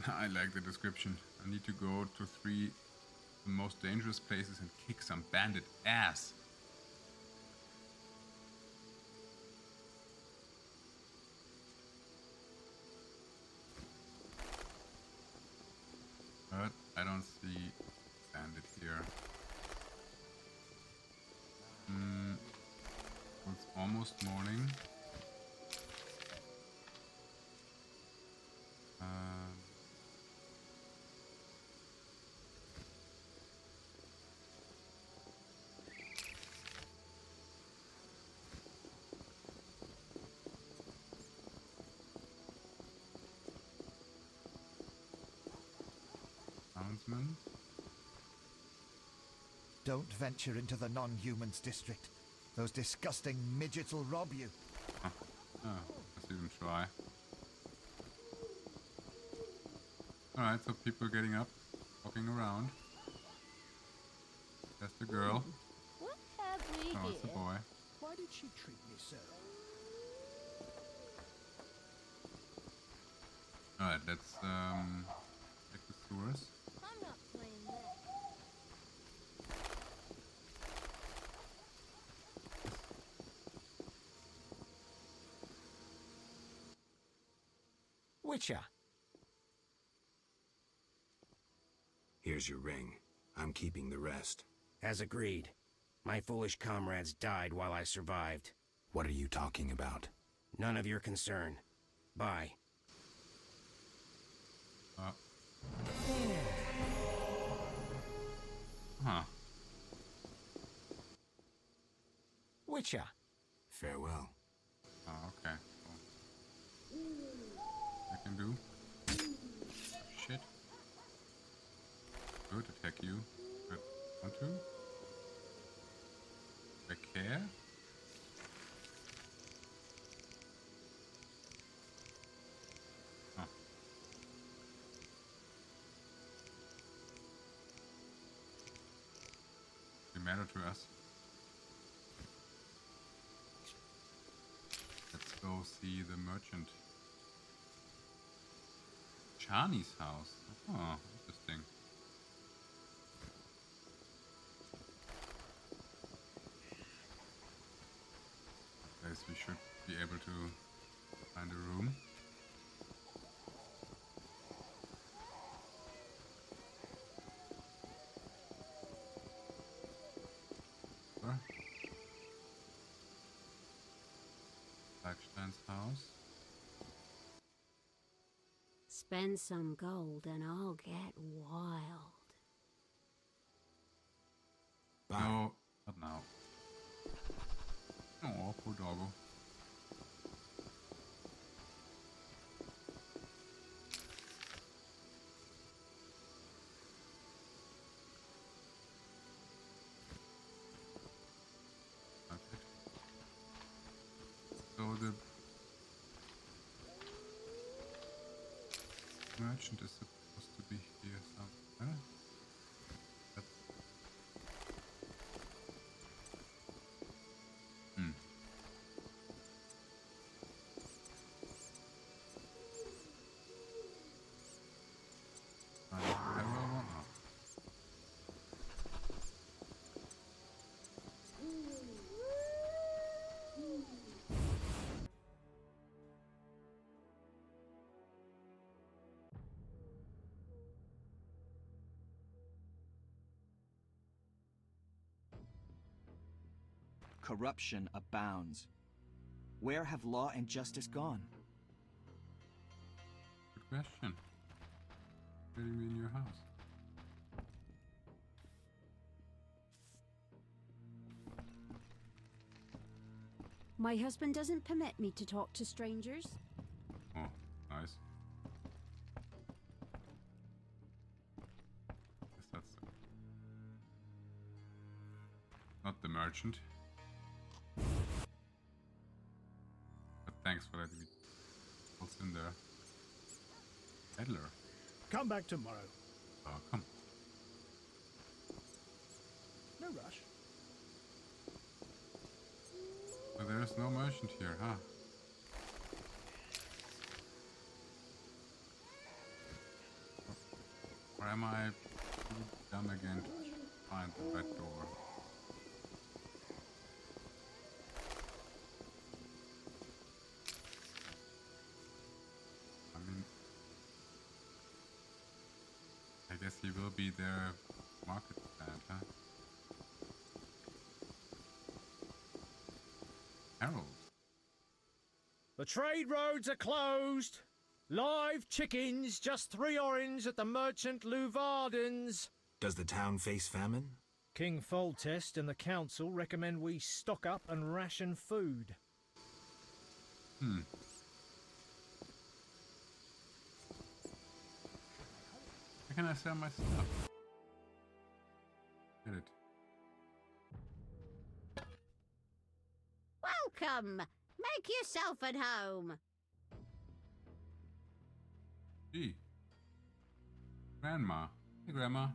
I like the description. I need to go to 3 the most dangerous places and kick some bandit ass. But I don't see bandit here. It's almost morning. Don't venture into the non-humans district. Those disgusting midgets will rob you. Oh, I see them try. Alright, so people getting up, walking around. That's the girl. What have we Oh, it's the boy. Why did she treat me so? Alright, let's check the sewers. I'm not playing that. Witcher. Here's your ring. I'm keeping the rest. As agreed. My foolish comrades died while I survived. What are you talking about? None of your concern. Bye. Huh. Witcher. Farewell. Oh, okay. Cool. I can do. Shit. Good, attack you. Good. Want to? I care. Huh. They matter to us. Let's go see the merchant. Shani's house. Oh, interesting. Guess we should be able to find a room. Blackstein's house. Spend some gold and I'll get wild. No, not now. Oh, poor doggo. That's it. So the merchant is supposed to be here somewhere. corruption abounds. Where have law and justice gone? Good question. Getting me in your house. My husband doesn't permit me to talk to strangers. Oh, nice. Guess that's not the merchant. But thanks for letting me. What's in there? Thaler. Come back tomorrow. Oh, come. No rush. But there's no merchant here, huh? Or am I too dumb again to find the red door? I mean, I guess he will be their market stand, huh? Harold. The trade roads are closed. Live chickens, just 3 orange at the merchant Luvarden's. Does the town face famine? King Foltest and the council recommend we stock up and ration food. Where can I sell my stuff? Get it. Welcome! Make yourself at home. Gee. Grandma. Hey, Grandma.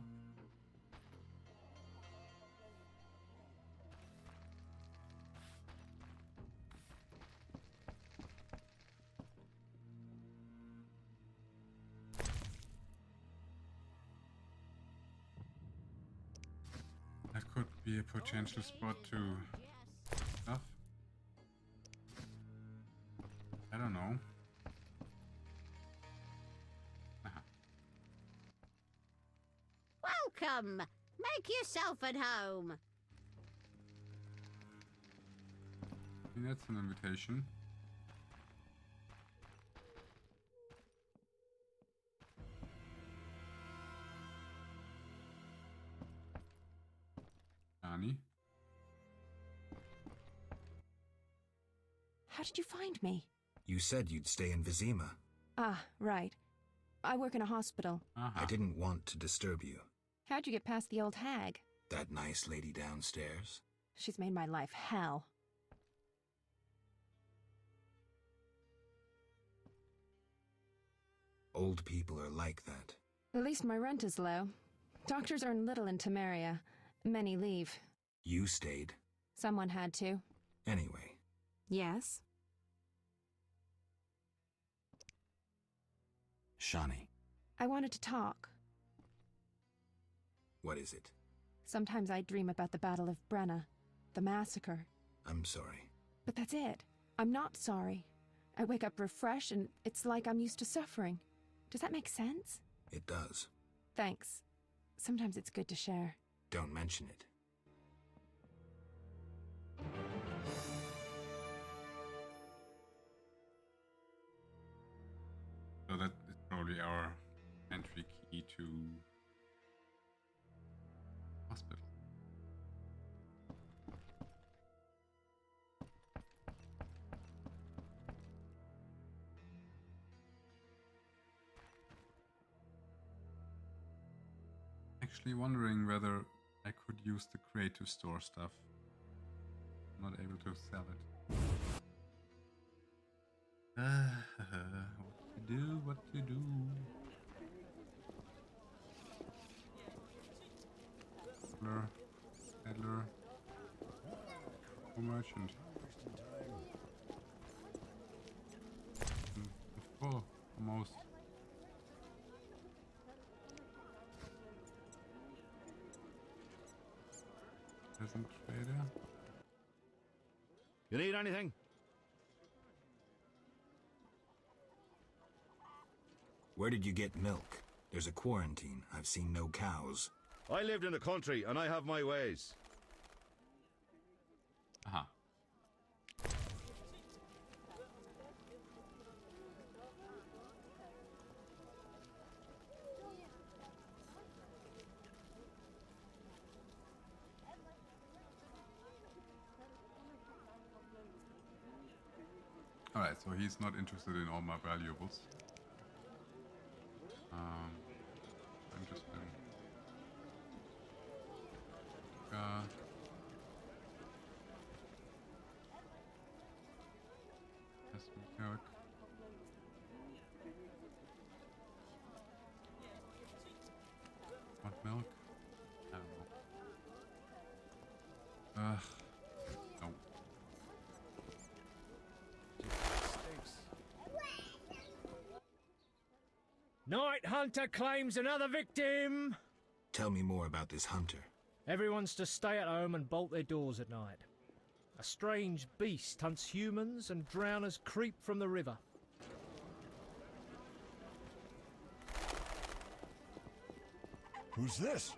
That could be a potential spot to stuff. I don't know. Welcome! Make yourself at home. I mean, that's an invitation. Shani? How did you find me? You said you'd stay in Vizima. Ah, right. I work in a hospital. I didn't want to disturb you. How'd you get past the old hag? That nice lady downstairs? She's made my life hell. Old people are like that. At least my rent is low. Doctors earn little in Temeria. Many leave. You stayed. Someone had to. Anyway. Yes? Shani. I wanted to talk. What is it? Sometimes I dream about the Battle of Brenna, the massacre. I'm sorry. But that's it. I'm not sorry. I wake up refreshed and it's like I'm used to suffering. Does that make sense? It does. Thanks. Sometimes it's good to share. Don't mention it. So that is probably our entry key to hospital. Actually wondering whether I could use the crate to store stuff. I'm not able to sell it. What to do, what to do. Thaler. Merchant. Full, almost. Peasant trader. You need anything? Where did you get milk? There's a quarantine. I've seen no cows. I lived in the country and I have my ways. Aha. Alright, so he's not interested in all my valuables. I'm just in... milk. Want milk? I don't know. No. Night Hunter claims another victim! Tell me more about this hunter. Everyone's to stay at home and bolt their doors at night. A strange beast hunts humans and drowners creep from the river. Who's this?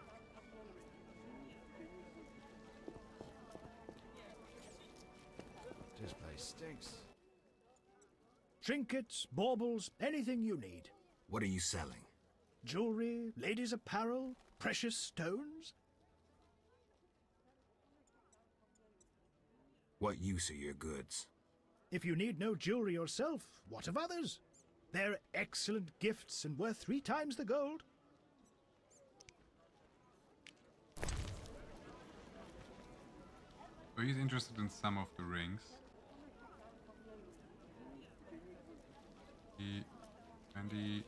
This place stinks. Trinkets, baubles, anything you need. What are you selling? Jewelry, ladies' apparel, precious stones. What use are your goods? If you need no jewelry yourself, what of others? They're excellent gifts and worth 3 times the gold. So he's interested in some of the rings. He 20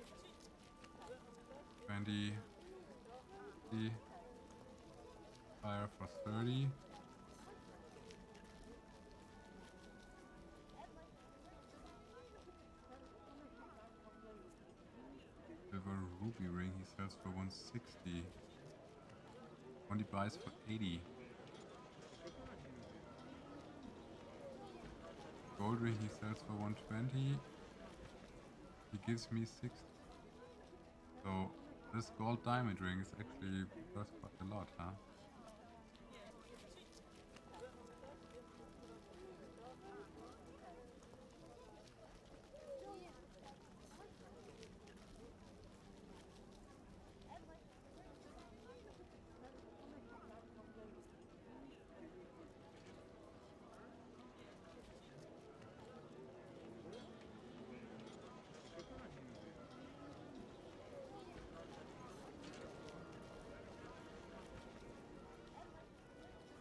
fire for 30. Silver ruby ring he sells for 160. One he buys for 80. Gold ring he sells for 120. He gives me 60. So this gold diamond ring is actually worth quite a lot, huh?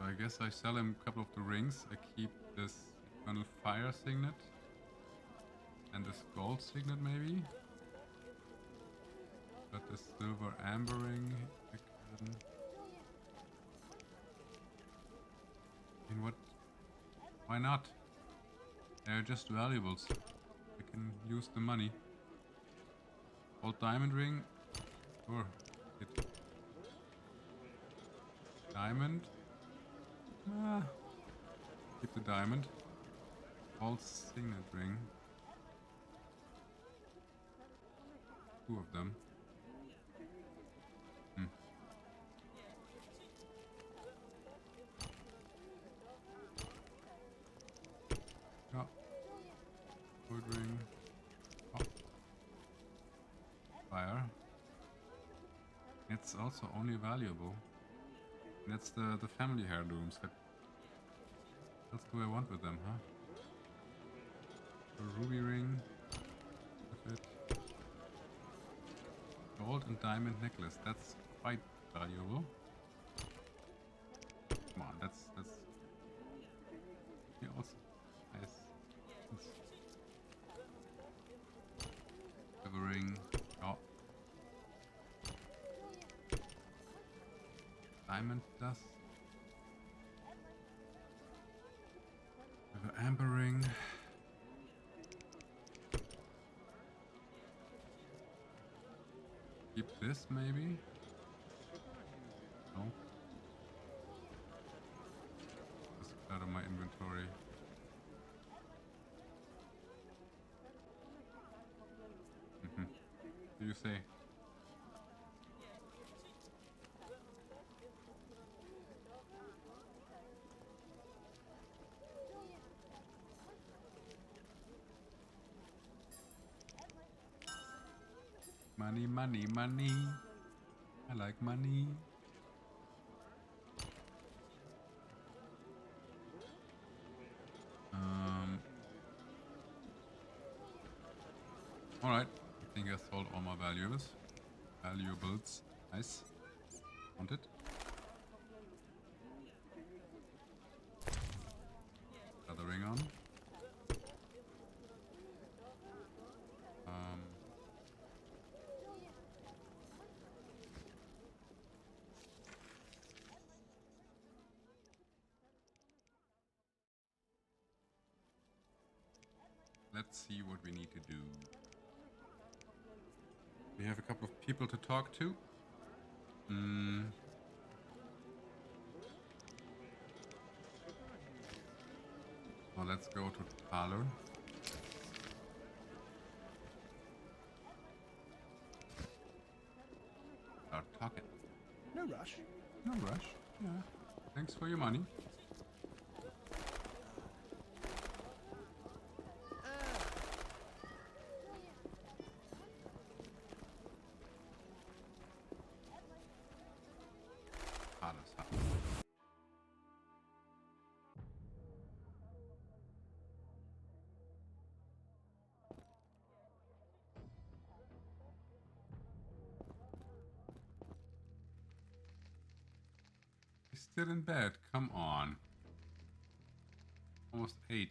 I guess I sell him a couple of the rings. I keep this eternal fire signet and this gold signet maybe. But the silver amber ring again. I mean, what? Why not? They're just valuables. I can use the money. Gold diamond ring. Sure. Diamond. Keep the diamond. Gold signet ring. 2 of them. Yeah. Gold ring. Oh. Fire. It's also only valuable. That's the family heirlooms. What else do I want with them, huh? A ruby ring. With it. Gold and diamond necklace. That's quite valuable. Come on, that's yeah, also nice. Have a ring. Oh. Diamond dust. Have an amber ring. Keep this maybe? No. Just out of my inventory. What do you say? Money, money, money. I like money. Alright. I think I sold all my valuables. Valuables. Nice. Want it? Another ring on. Let's see what we need to do. We have a couple of people to talk to. So let's go to Thaler. Start talking. No rush. No rush. Yeah. Thanks for your money. Still in bed. Come on. Almost 8.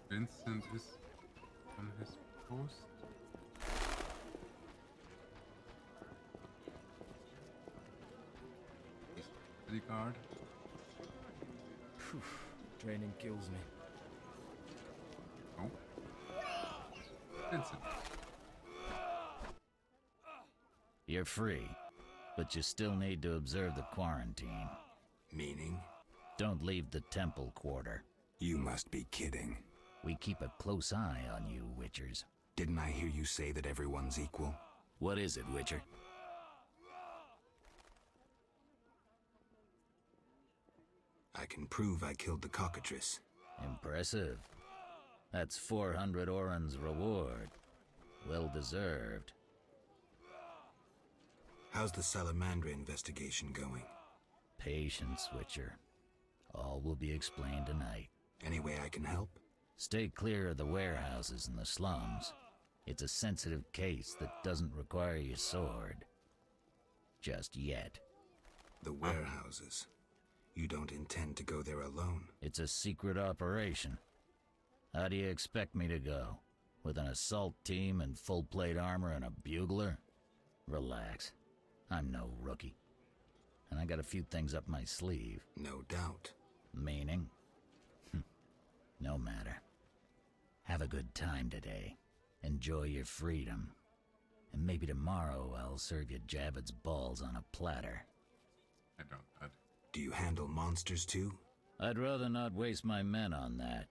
Vincent is on his post. City guard. Training kills me. Oh. Vincent. You're free, but you still need to observe the quarantine. Meaning? Don't leave the temple quarter. You must be kidding. We keep a close eye on you, Witchers. Didn't I hear you say that everyone's equal? What is it, Witcher? I can prove I killed the cockatrice. Impressive. That's 400 Oren's reward. Well deserved. How's the Salamandra investigation going? Patience, Witcher. All will be explained tonight. Any way I can help? Stay clear of the warehouses and the slums. It's a sensitive case that doesn't require your sword. Just yet. The warehouses? You don't intend to go there alone? It's a secret operation. How do you expect me to go? With an assault team and full plate armor and a bugler? Relax. I'm no rookie. And I got a few things up my sleeve. No doubt. Meaning? No matter. Have a good time today. Enjoy your freedom. And maybe tomorrow I'll serve you Jabbett's balls on a platter. I doubt that. Do you handle monsters too? I'd rather not waste my men on that.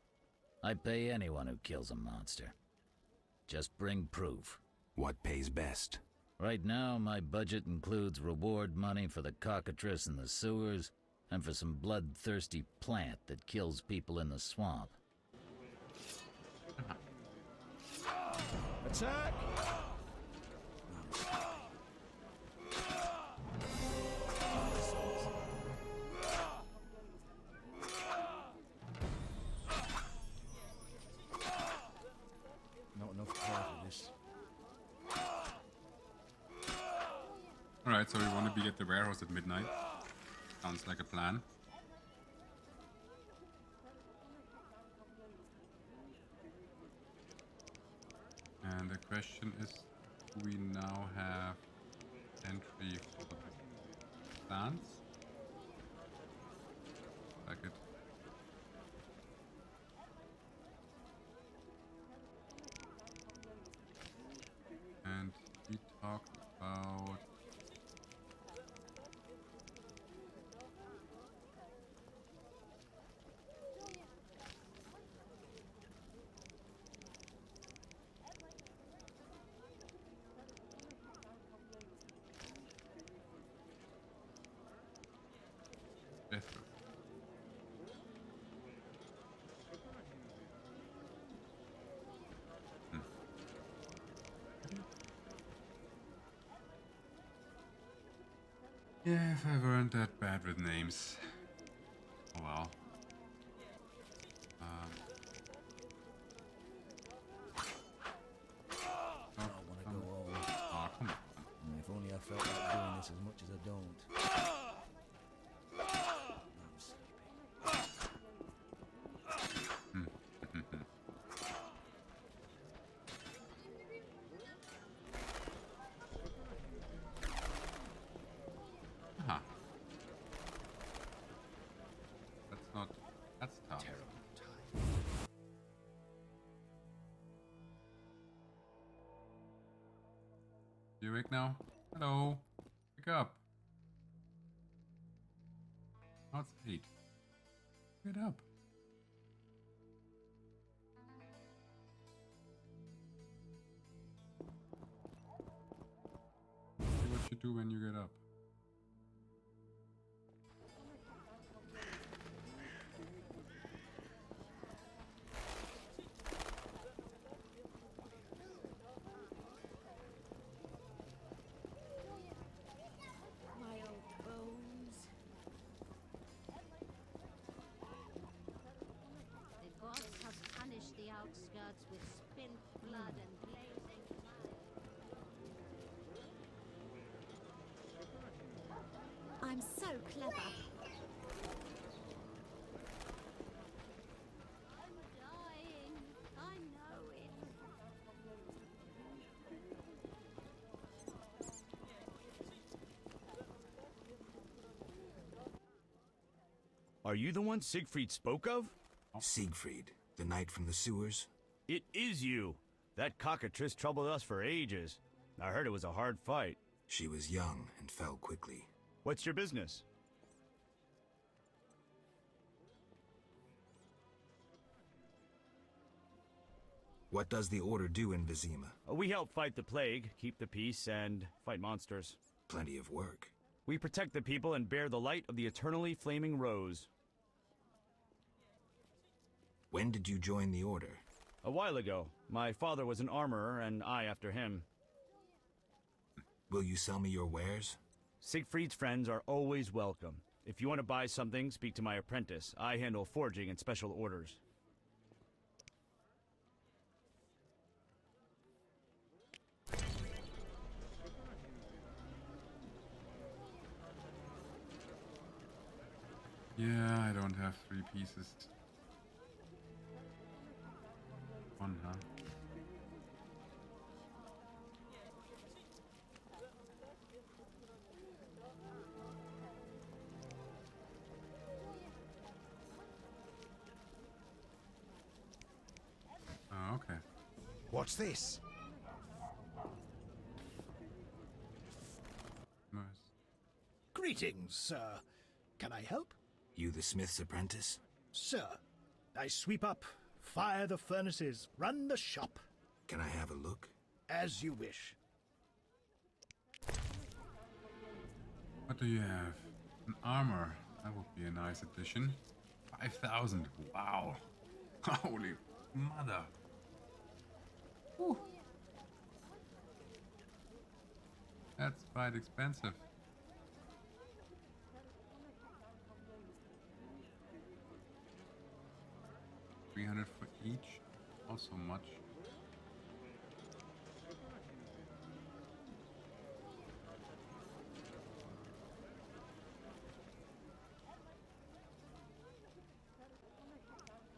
I pay anyone who kills a monster. Just bring proof. What pays best? Right now, my budget includes reward money for the cockatrice in the sewers, and for some bloodthirsty plant that kills people in the swamp. Attack! Not enough power for this. Alright, so we want to be at the warehouse at midnight. Sounds like a plan. And the question is, do we now have entry for the plants? Like it. And we talked about Yeah, if I weren't that bad with names. Oh well. I want to go home. Oh, come on. If only I felt like doing this as much as I don't. I'm sleepy. Aha. That's tough. You awake now? Hello. Wake up. Oh, it's 8. Get up. See what you do when you get up. My old bones. The gods have punished the outskirts with spilled blood and blazing fire. I'm so clever. I'm dying. I know it. Are you the one Siegfried spoke of? Siegfried, the knight from the sewers? It is you. That cockatrice troubled us for ages. I heard it was a hard fight. She was young and fell quickly. What's your business? What does the Order do in Vizima? We help fight the plague, keep the peace, and fight monsters. Plenty of work. We protect the people and bear the light of the eternally flaming rose. When did you join the Order? A while ago. My father was an armorer, and I after him. Will you sell me your wares? Siegfried's friends are always welcome. If you want to buy something, speak to my apprentice. I handle forging and special orders. Yeah, I don't have 3 pieces. 1, huh? Oh, okay. What's this? Nice. Greetings, sir. Can I help? You the smith's apprentice? Sir, I sweep up, fire the furnaces, run the shop. Can I have a look? As you wish. What do you have? An armor. That would be a nice addition. 5,000. Wow. Holy mother. Whew. That's quite expensive. $300 for each. Also much.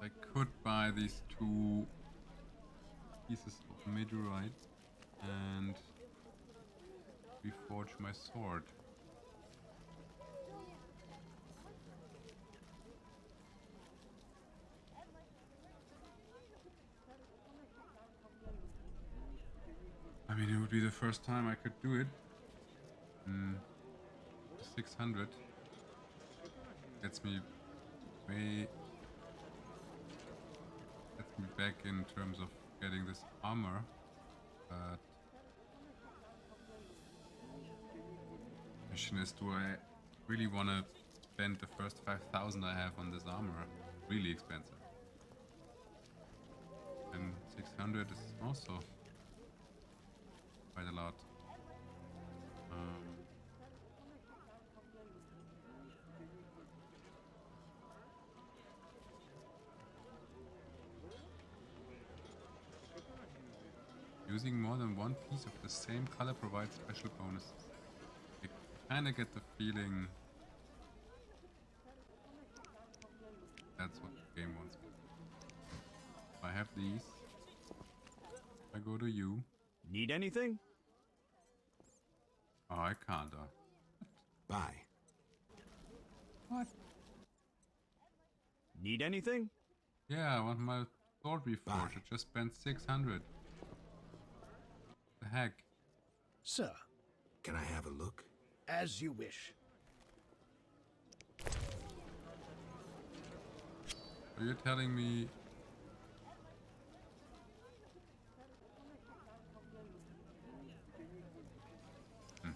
I could buy these 2 pieces of meteorite and reforge my sword. I mean, it would be the first time I could do it. 600 gets me way... gets me back in terms of getting this armor, but... the question is, do I really want to spend the first 5,000 I have on this armor? Really expensive. And 600 is also quite a lot. Using more than one piece of the same color provides special bonuses. I kinda get the feeling that's what the game wants me to do. If I have these, I go to you. Need anything? Oh, I can't. Bye. What? Need anything? Yeah, I want my sword reforged. I just spent 600. The heck? Sir. Can I have a look? As you wish. Are you telling me... Oh,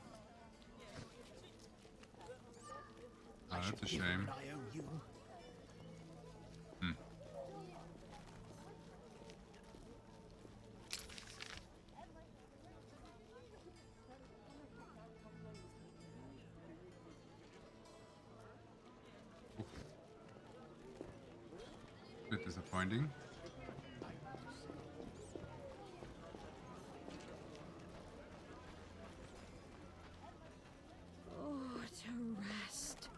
that's a shame. Bit disappointing. Oh, to rest.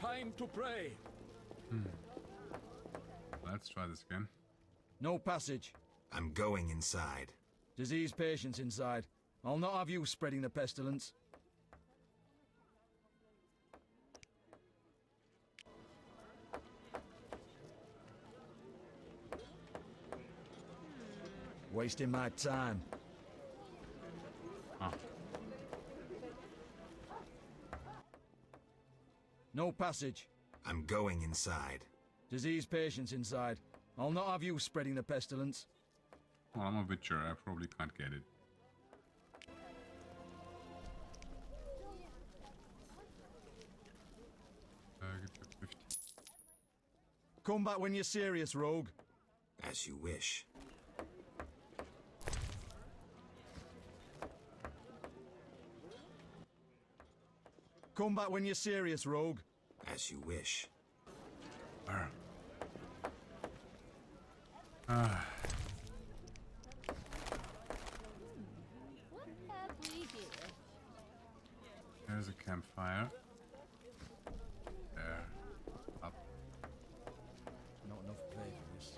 Time to pray. Let's try this again. No passage. I'm going inside. Disease patients inside. I'll not have you spreading the pestilence. Wasting my time. Oh. No passage. I'm going inside. Disease patients inside. I'll not have you spreading the pestilence. Well, I'm a Witcher. I probably can't get it. Give you 50. Come back when you're serious, rogue. As you wish. Come back when you're serious, rogue. As you wish. What have we here? There's a campfire. There. Up. Not enough play for this.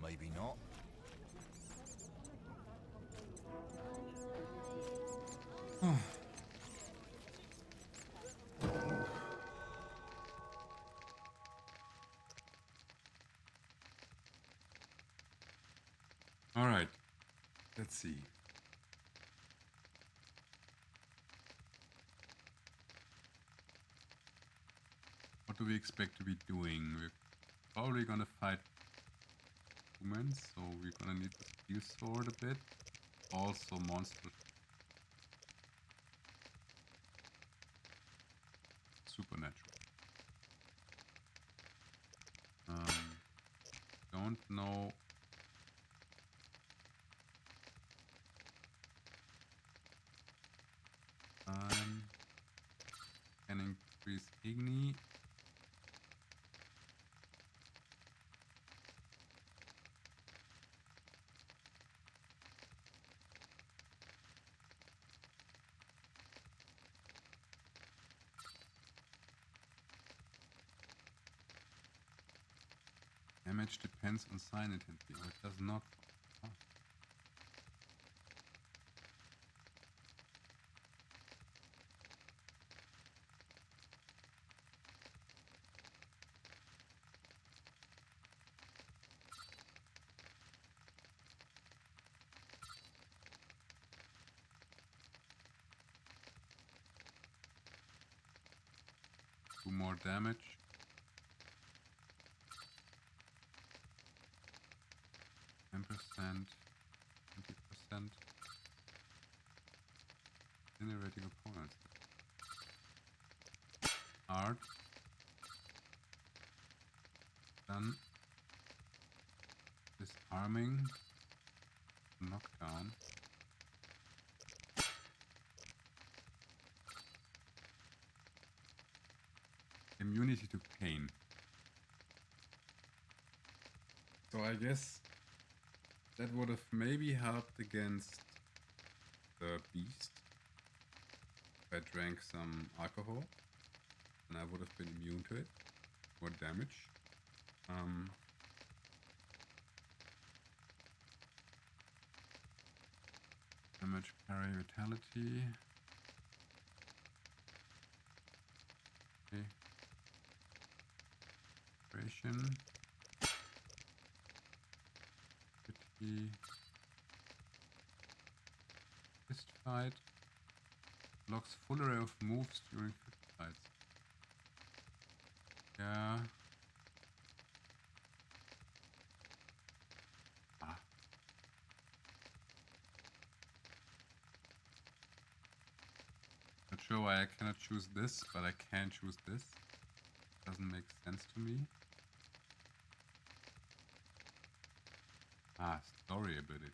Maybe not. All right. Let's see. What do we expect to be doing? We're probably gonna fight humans, so we're gonna need the steel sword a bit. Also monsters. Supernatural. Don't know. Can increase Igni. Damage depends on sign intensity, or it does not. Oh. Do more damage. 10%, 20%. Generating a point. hard. Then disarming, knockdown. Immunity to pain. So I guess that would have maybe helped against the beast. If I drank some alcohol, and I would have been immune to it. More damage. Damage, parry, vitality. Okay. Duration. Pity. Fist fight. Blocks full array of moves during fist fights. Yeah. Not sure why I cannot choose this, but I can choose this. Doesn't make sense to me. Story ability.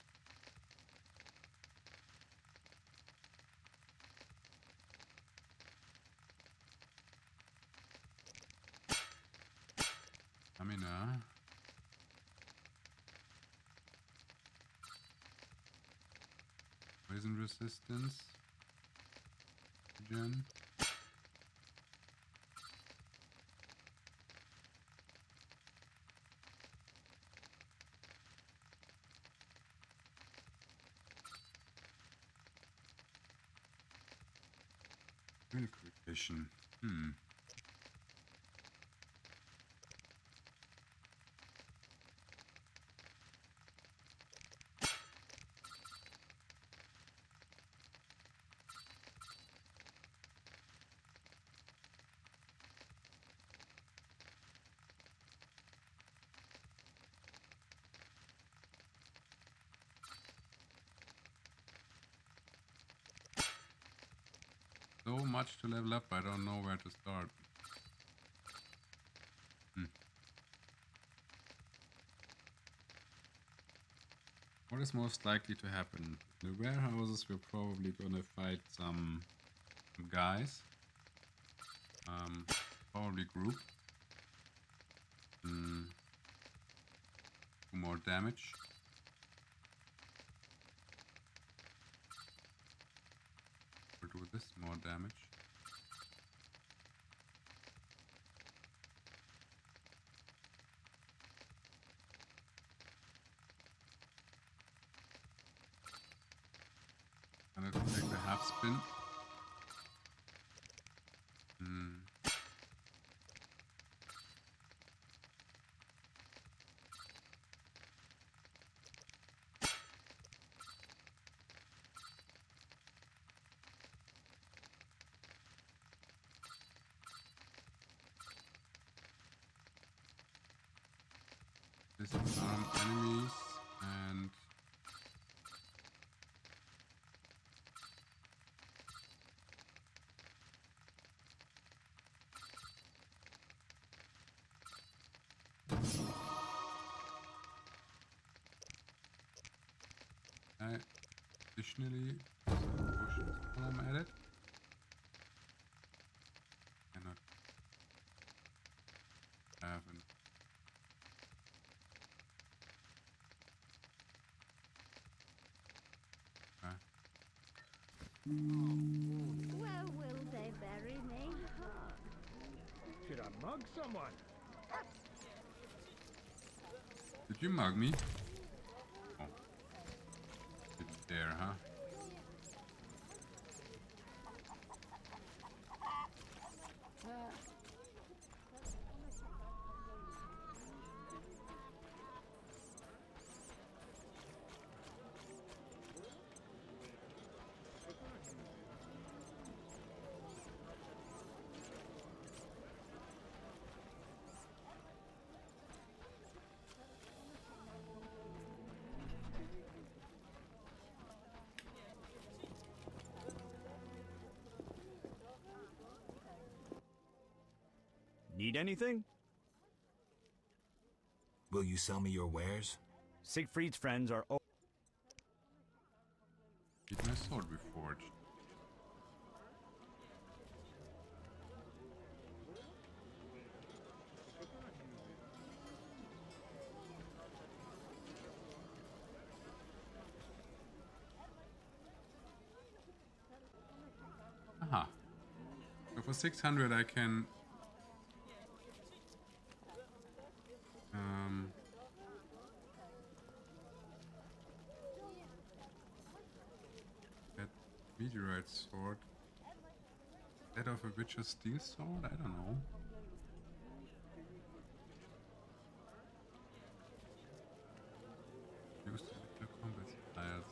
Stamina. Poison resistance. Regen. Real creation. So much to level up, I don't know where to start. What is most likely to happen? In the warehouses, we're probably gonna fight some guys. Probably group. Do more damage. Or do this more damage. And it'll take the half spin. Disarm enemies and additionally potions while I'm at it. Cannot have an Where will they bury me? Should I mug someone? Did you mug me? Oh. Didn't dare, huh? Need anything? Will you sell me your wares? Siegfried's friends are... Did my sword be forged? Aha. So for 600 I can get meteorite sword. That of a Witcher steel sword? I don't know. Use the combat styles.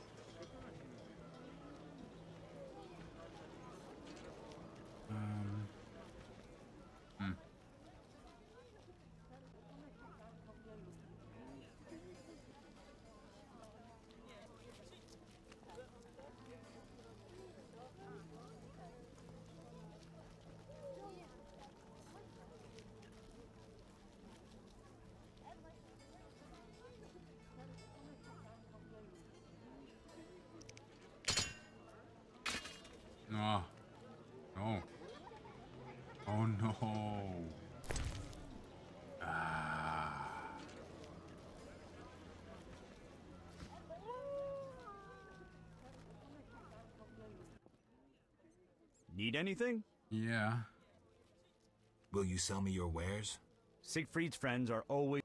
No. No. Oh no. Ah. Need anything? Yeah. Will you sell me your wares? Siegfried's friends are always...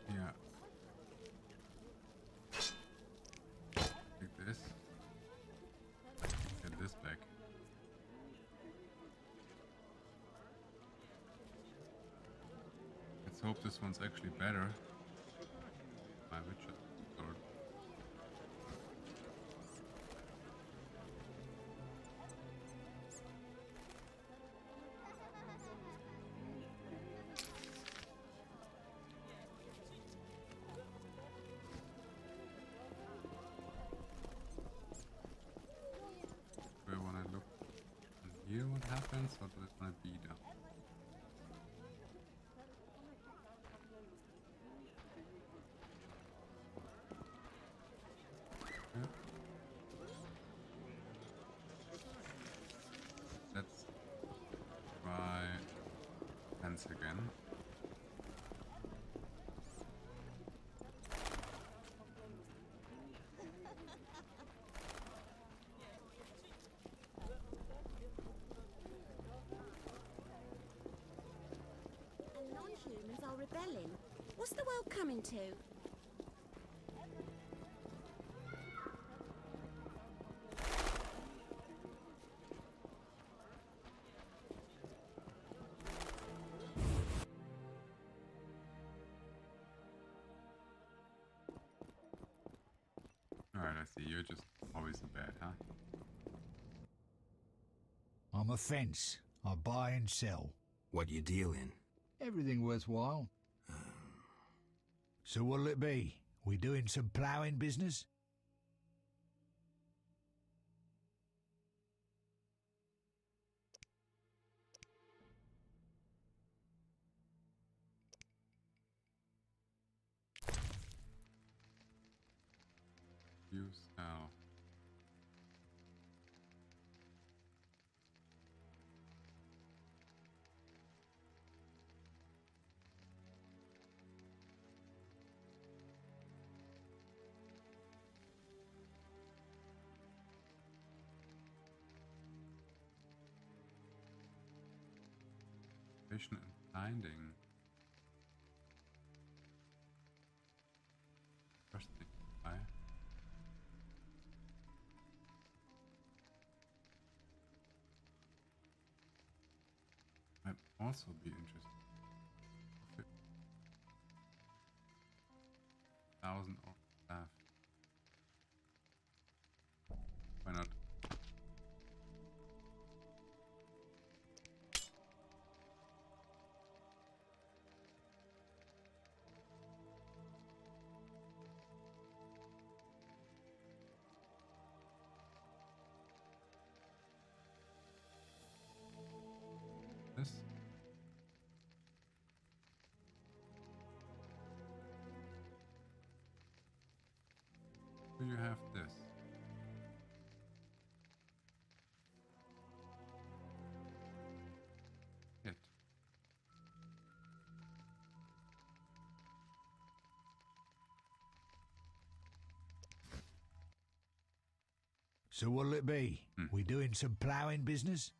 Yeah. Take this. Get this back. Let's hope this one's actually better. My Witcher sword. Where when I look in here, what happens? What will it gonna be there? Yeah. Let's try fence again. And non-humans are rebelling. What's the world coming to? Alright, I see. You're just always a bad, huh? I'm a fence. I buy and sell. What you deal in? Everything worthwhile. So what'll it be? We doing some ploughing business? Use now. Vision and blinding. First thing, I. Might also be interesting. 1,000 or staff. Why not? have this. It. So what'll it be? We doing some ploughing business?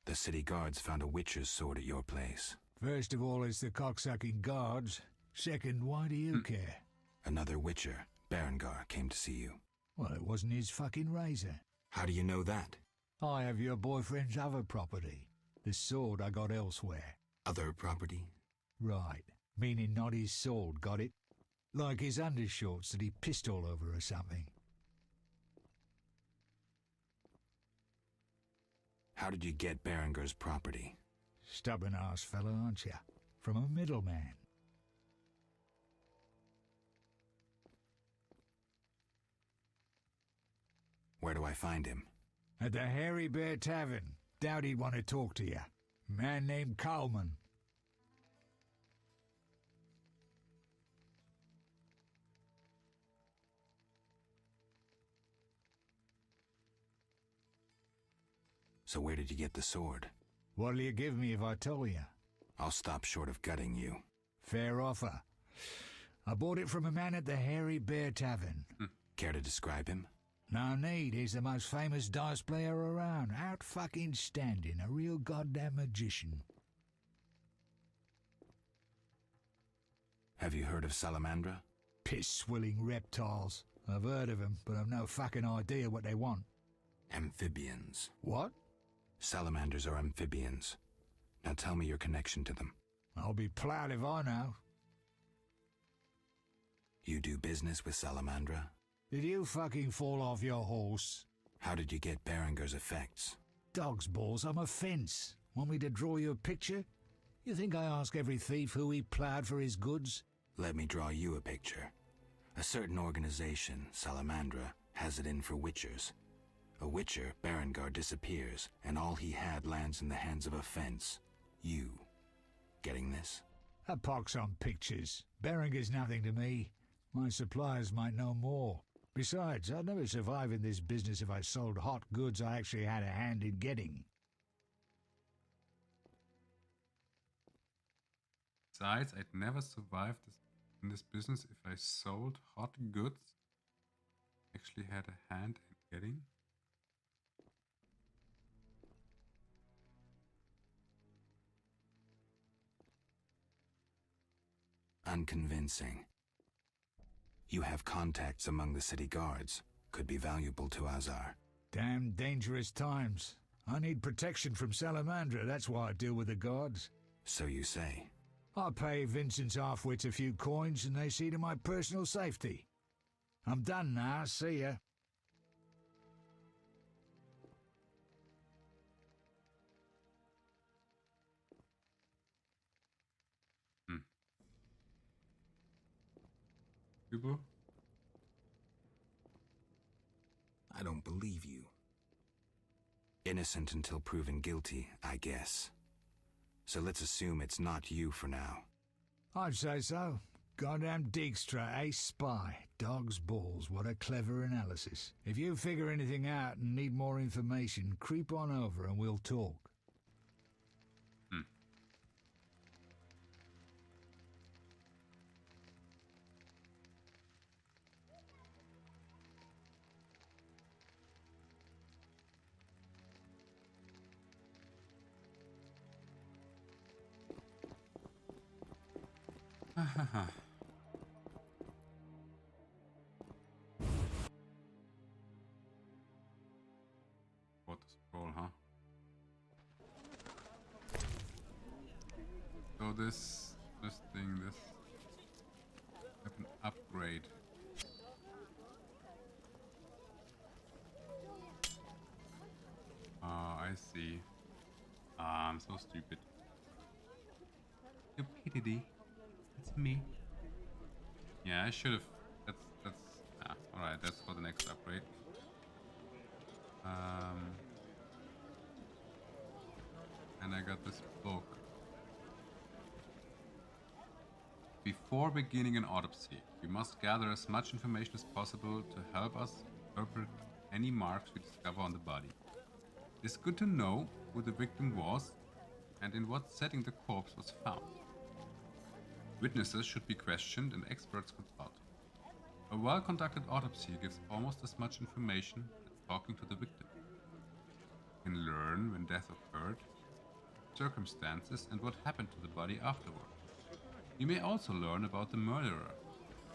The city guards found a witcher's sword at your place. First of all, it's the cocksucking guards. Second, why do you care? Another witcher, Berengar, came to see you. Well, it wasn't his fucking razor. How do you know that? I have your boyfriend's other property. The sword I got elsewhere. Other property? Right. Meaning not his sword, got it? Like his undershorts that he pissed all over or something. How did you get Berengar's property? Stubborn-ass fellow, aren't you? From a middleman. Where do I find him? At the Hairy Bear Tavern. Doubt he'd want to talk to you. Man named Coleman. So where did you get the sword? What'll you give me if I tell you? I'll stop short of gutting you. Fair offer. I bought it from a man at the Hairy Bear Tavern. Care to describe him? No need, he's the most famous dice player around. Out fucking standing, a real goddamn magician. Have you heard of Salamandra? Piss-swilling reptiles. I've heard of them, but I've no fucking idea what they want. Amphibians. What? Salamanders are amphibians. Now tell me your connection to them. I'll be proud if I know. You do business with Salamandra? Did you fucking fall off your horse? How did you get Berengar's effects? Dog's balls, I'm a fence. Want me to draw you a picture? You think I ask every thief who he ploughed for his goods? Let me draw you a picture. A certain organization, Salamandra, has it in for witchers. A witcher, Berengar, disappears, and all he had lands in the hands of a fence. You. Getting this? A pox on pictures. Berengar's nothing to me. My suppliers might know more. Besides, I'd never survive in this business if I sold hot goods I actually had a hand in getting. Besides, I'd never survive in this business if I sold hot goods. Actually had a hand in getting. Unconvincing. You have contacts among the city guards. Could be valuable to Azar. Damn dangerous times. I need protection from Salamandra, that's why I deal with the guards. So you say. I pay Vincent's half-wits a few coins and they see to my personal safety. I'm done now, see ya. People? I don't believe you. Innocent until proven guilty, I guess. So let's assume it's not you for now. I'd say so. Goddamn Dijkstra, ace spy. Dog's balls, what a clever analysis. If you figure anything out and need more information, creep on over and we'll talk. What a scroll, huh? So this thing, this have an upgrade. Ah, I see. Ah, I'm so stupid. Stupidity. It's me. Yeah, I should have. That's. All right. That's for the next upgrade. And I got this book. Before beginning an autopsy, we must gather as much information as possible to help us interpret any marks we discover on the body. It is good to know who the victim was and in what setting the corpse was found. Witnesses should be questioned and experts consulted. A well-conducted autopsy gives almost as much information as talking to the victim. You can learn when death occurred, circumstances, and what happened to the body afterward. You may also learn about the murderer,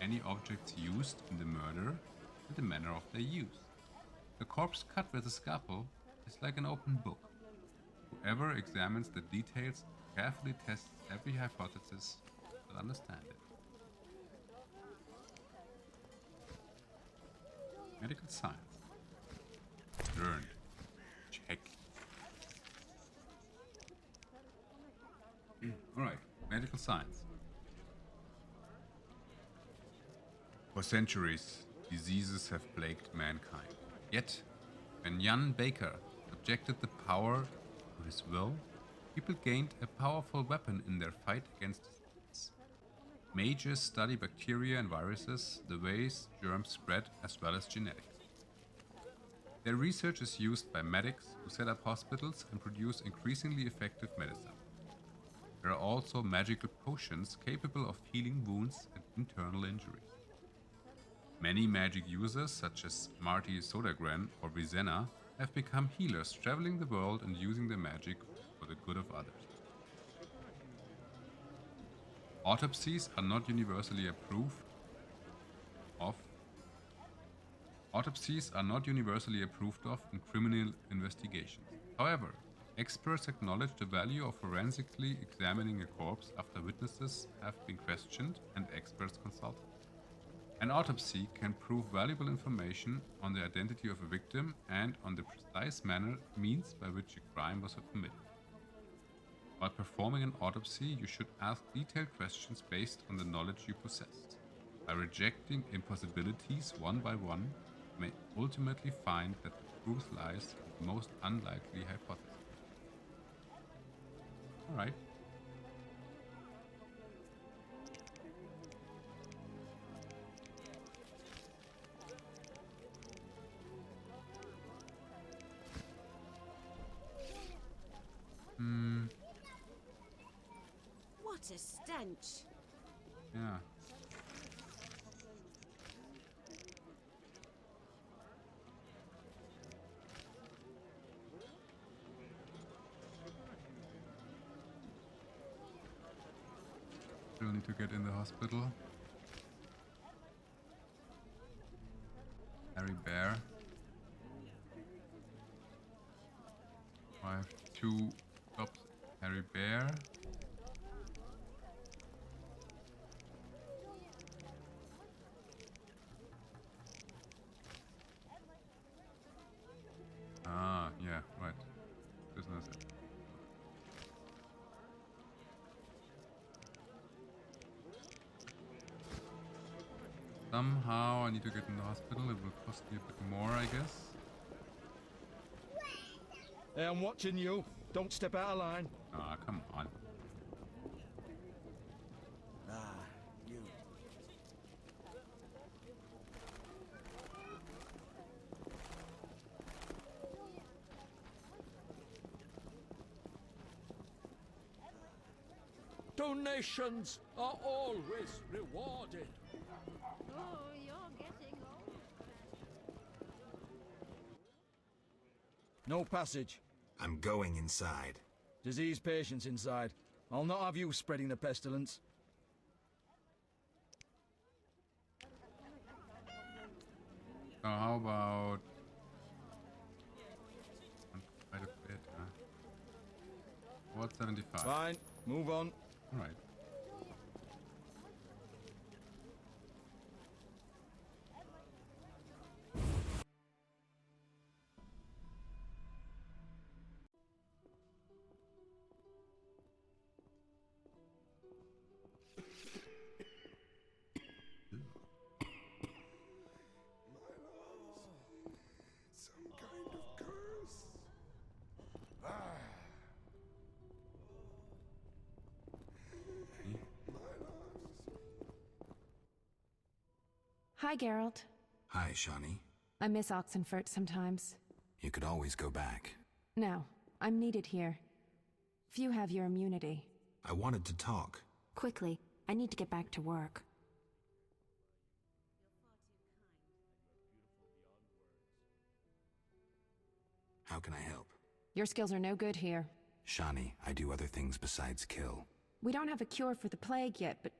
any objects used in the murder, and the manner of their use. The corpse cut with a scalpel is like an open book. Whoever examines the details carefully tests every hypothesis will understand it. Medical science. Learned. Check. Alright, medical science. For centuries, diseases have plagued mankind. Yet, when Jan Baker subjected the power to his will, people gained a powerful weapon in their fight against disease. Mages study bacteria and viruses, the ways germs spread, as well as genetics. Their research is used by medics who set up hospitals and produce increasingly effective medicine. There are also magical potions capable of healing wounds and internal injuries. Many magic users, such as Marty Sodagren or Vizenna, have become healers, traveling the world and using their magic for the good of others. Autopsies are not universally approved of in criminal investigations. However, experts acknowledge the value of forensically examining a corpse after witnesses have been questioned and experts consulted. An autopsy can prove valuable information on the identity of a victim and on the precise means by which a crime was committed. While performing an autopsy, you should ask detailed questions based on the knowledge you possess. By rejecting impossibilities one by one, you may ultimately find that the truth lies in the most unlikely hypothesis. Alright. What a stench. Yeah. Still need to get in the hospital. Harry Bear. I have 2 stops. Harry Bear. Ah, yeah, right. Business. Somehow I need to get in the hospital. It will cost me a bit more, I guess. Hey, I'm watching you. Don't step out of line. Ah, come on. You. Donations are always rewarded. Oh, you're getting old. No passage. I'm going inside. Disease patients inside. I'll not have you spreading the pestilence. So how about quite a bit, huh? What 75? Fine, move on. Alright. Some kind of curse. Hi, Geralt. Hi, Shani. I miss Oxenfurt sometimes. You could always go back. No, I'm needed here. Few have your immunity. I wanted to talk. Quickly, I need to get back to work. How can I help? Your skills are no good here. Shani, I do other things besides kill. We don't have a cure for the plague yet, but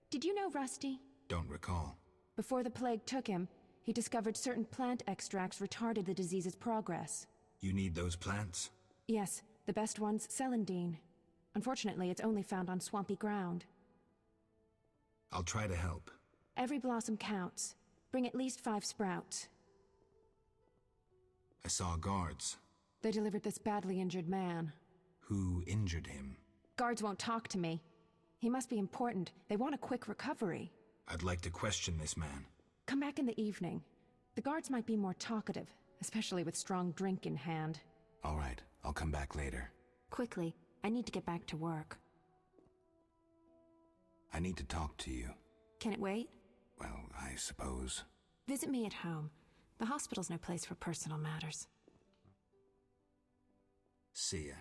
did you know Rusty? Don't recall. Before the plague took him, he discovered certain plant extracts retarded the disease's progress. You need those plants? Yes, the best one's celandine. Unfortunately, it's only found on swampy ground. I'll try to help. Every blossom counts. Bring at least 5 sprouts. I saw guards. They delivered this badly injured man. Who injured him? Guards won't talk to me. He must be important. They want a quick recovery. I'd like to question this man. Come back in the evening. The guards might be more talkative, especially with strong drink in hand. All right, I'll come back later. Quickly, I need to get back to work. I need to talk to you. Can it wait? Well, I suppose. Visit me at home. The hospital's no place for personal matters. See ya.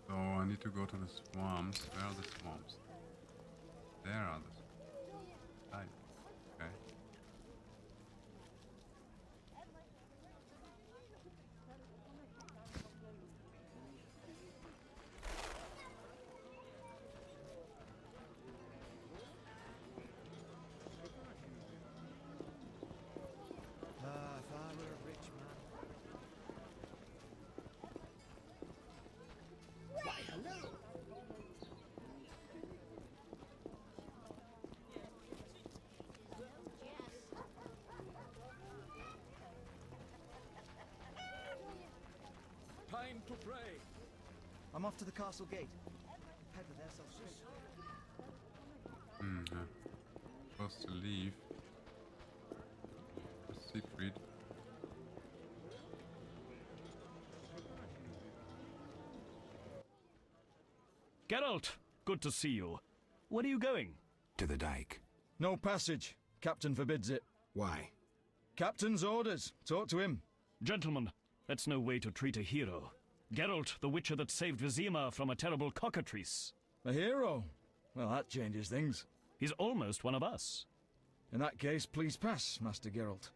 So I need to go to the swamps. Where are the swamps? There are the swamps. Right. Okay. If I were a rich man. Why, hello! Time to pray. I'm off to the castle gate. Head with there, Supposed to leave. Siegfried. Geralt, good to see you. Where are you going? To the dike. No passage. Captain forbids it. Why? Captain's orders. Talk to him. Gentlemen, that's no way to treat a hero. Geralt, the Witcher that saved Vizima from a terrible cockatrice. A hero? Well, that changes things. He's almost one of us. In that case, please pass, Master Geralt.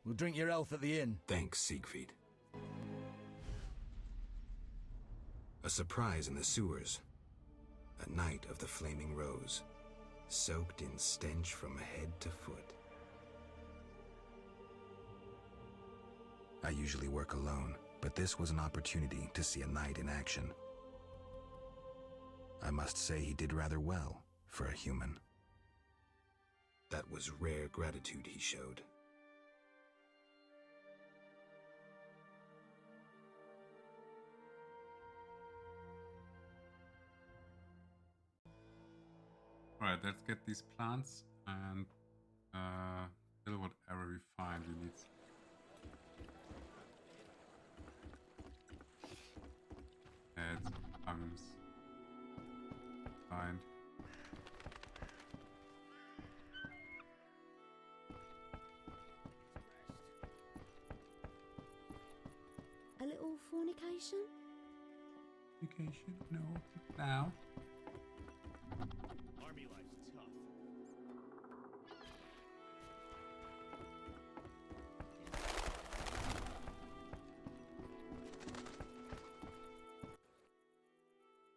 We'll drink your health at the inn. Thanks, Siegfried. A surprise in the sewers. A night of the Flaming Rose, soaked in stench from head to foot. I usually work alone, but this was an opportunity to see a knight in action. I must say he did rather well for a human. That was rare gratitude he showed. Alright, let's get these plants and kill whatever we find we need. Heads, tongues. Find. A little fornication? Vacation? No. Now. Army life's tough.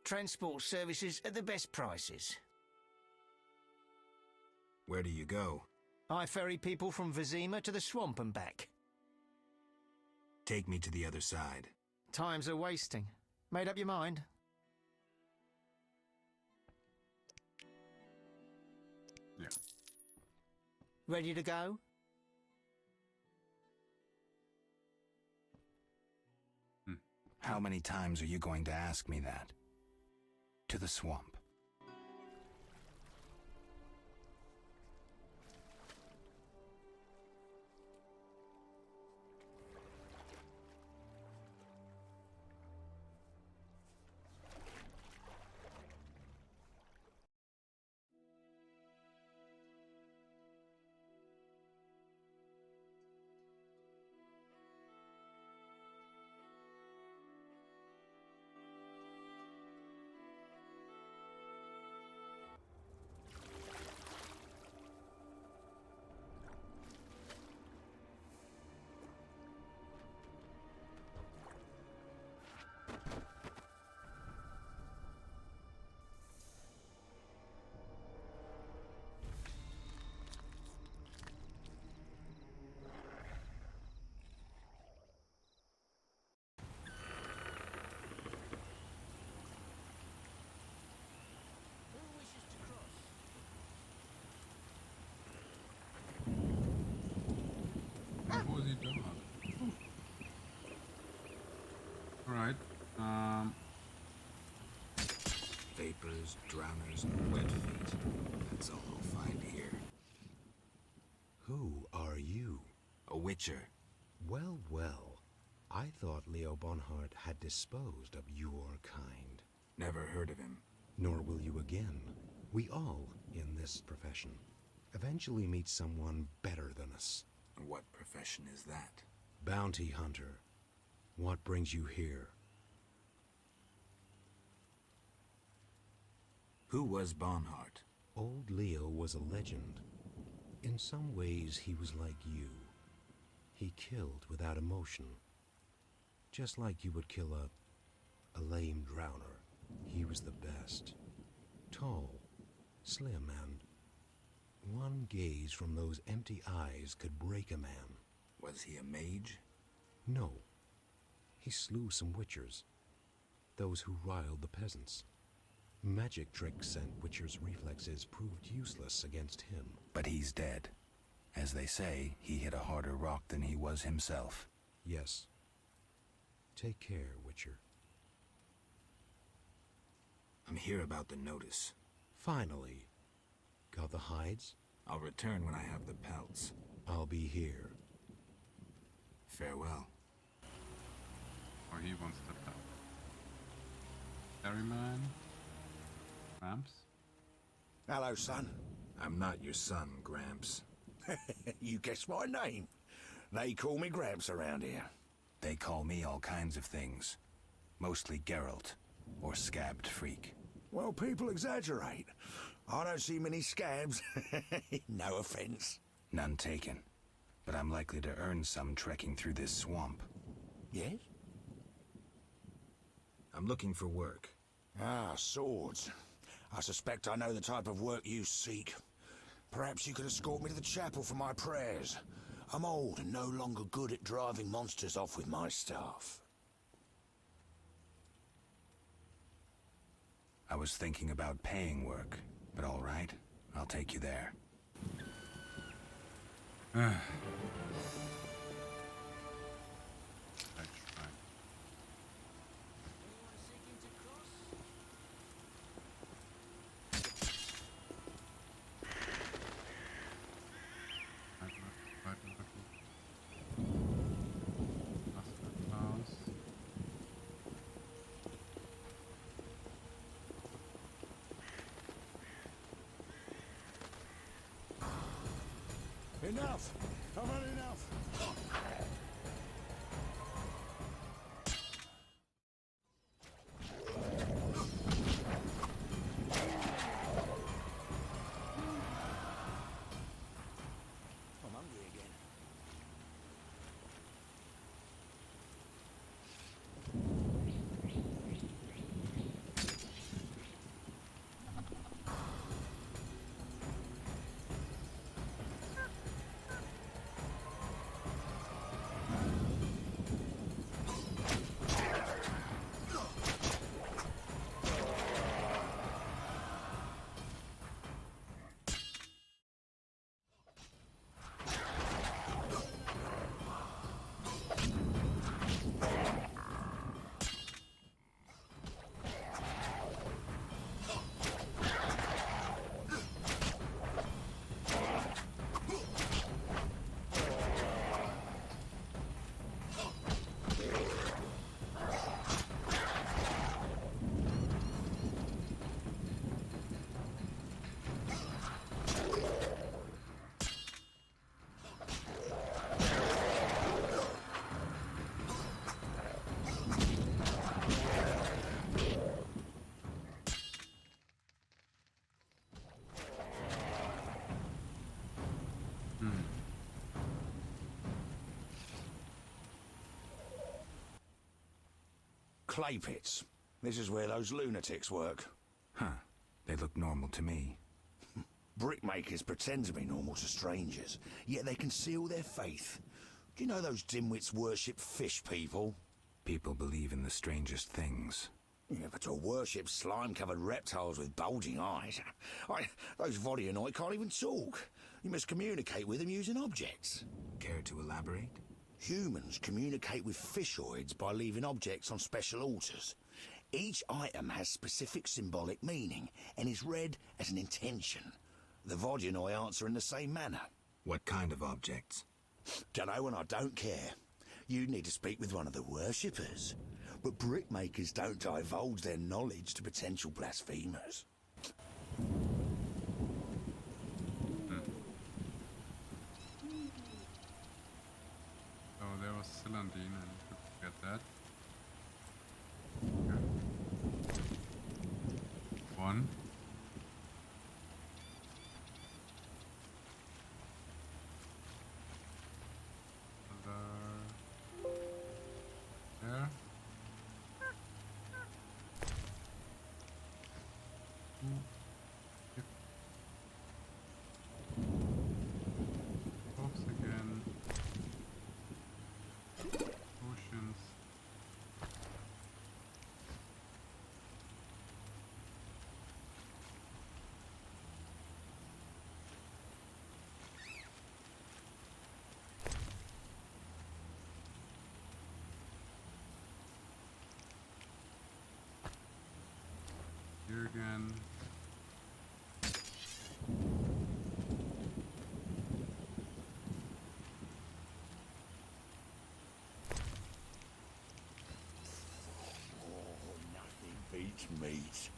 Transport services at the best prices. Where do you go? I ferry people from Vizima to the swamp and back. Take me to the other side. Time's a wasting. Made up your mind? Yeah. Ready to go? How many times are you going to ask me that? To the swamp. Wo ist sie da? Alright. Vapors, drowners, and wet feet. That's all I'll find here. Who are you? A witcher. Well, well. I thought Leo Bonhart had disposed of your kind. Never heard of him. Nor will you again. We all, in this profession, eventually meet someone better than us. What profession is that? Bounty hunter. What brings you here? Who was Bonhart? Old Leo was a legend. In some ways, he was like you. He killed without emotion. Just like you would kill a lame drowner. He was the best. Tall, slim, and one gaze from those empty eyes could break a man. Was he a mage? No. He slew some witchers. Those who riled the peasants. Magic tricks and witchers' reflexes proved useless against him. But he's dead. As they say, he hit a harder rock than he was himself. Yes. Take care, Witcher. I'm here about the notice. Finally. Got the hides? I'll return when I have the pelts. I'll be here. Farewell. Or he wants the pelt. Ferryman? Gramps? Hello, son. I'm not your son, Gramps. You guessed my name. They call me Gramps around here. They call me all kinds of things. Mostly Geralt, or Scabbed Freak. Well, people exaggerate. I don't see many scabs. No offense. None taken. But I'm likely to earn some trekking through this swamp. Yes? I'm looking for work. Ah, swords. I suspect I know the type of work you seek. Perhaps you could escort me to the chapel for my prayers. I'm old and no longer good at driving monsters off with my staff. I was thinking about paying work, but all right, I'll take you there. Enough! I've had enough! I'm hungry again. Clay pits. This is where those lunatics work. Huh. They look normal to me. Brickmakers pretend to be normal to strangers, yet they conceal their faith. Do you know those dimwits worship fish people? People believe in the strangest things. Yeah, but to worship slime-covered reptiles with bulging eyes. Those Vodyanoi can't even talk. You must communicate with them using objects. Care to elaborate? Humans communicate with fishoids by leaving objects on special altars. Each item has specific symbolic meaning and is read as an intention. The Vodyanoi answer in the same manner. What kind of objects? Dunno, and I don't care. You'd need to speak with one of the worshippers. But brickmakers don't divulge their knowledge to potential blasphemers. So there was Celandine, and you could get that. Okay. One. There. Yep. Box again. Potions. Here again. Nothing beats meat.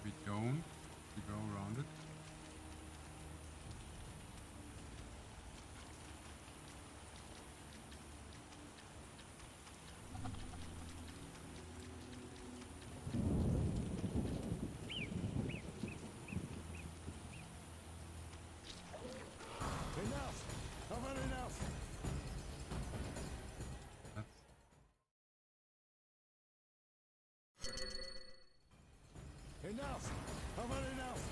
We don't. We go around it. Enough! I've had enough! Enough! I've had enough!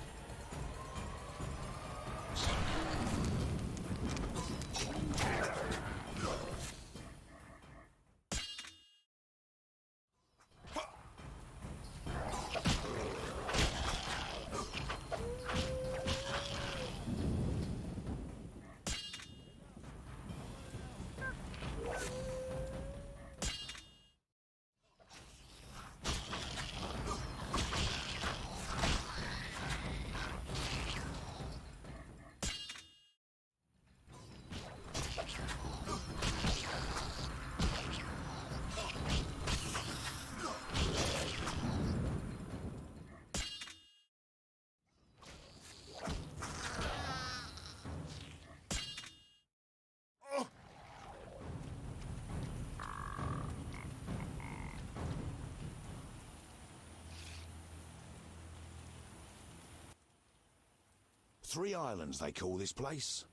Three Islands, they call this place.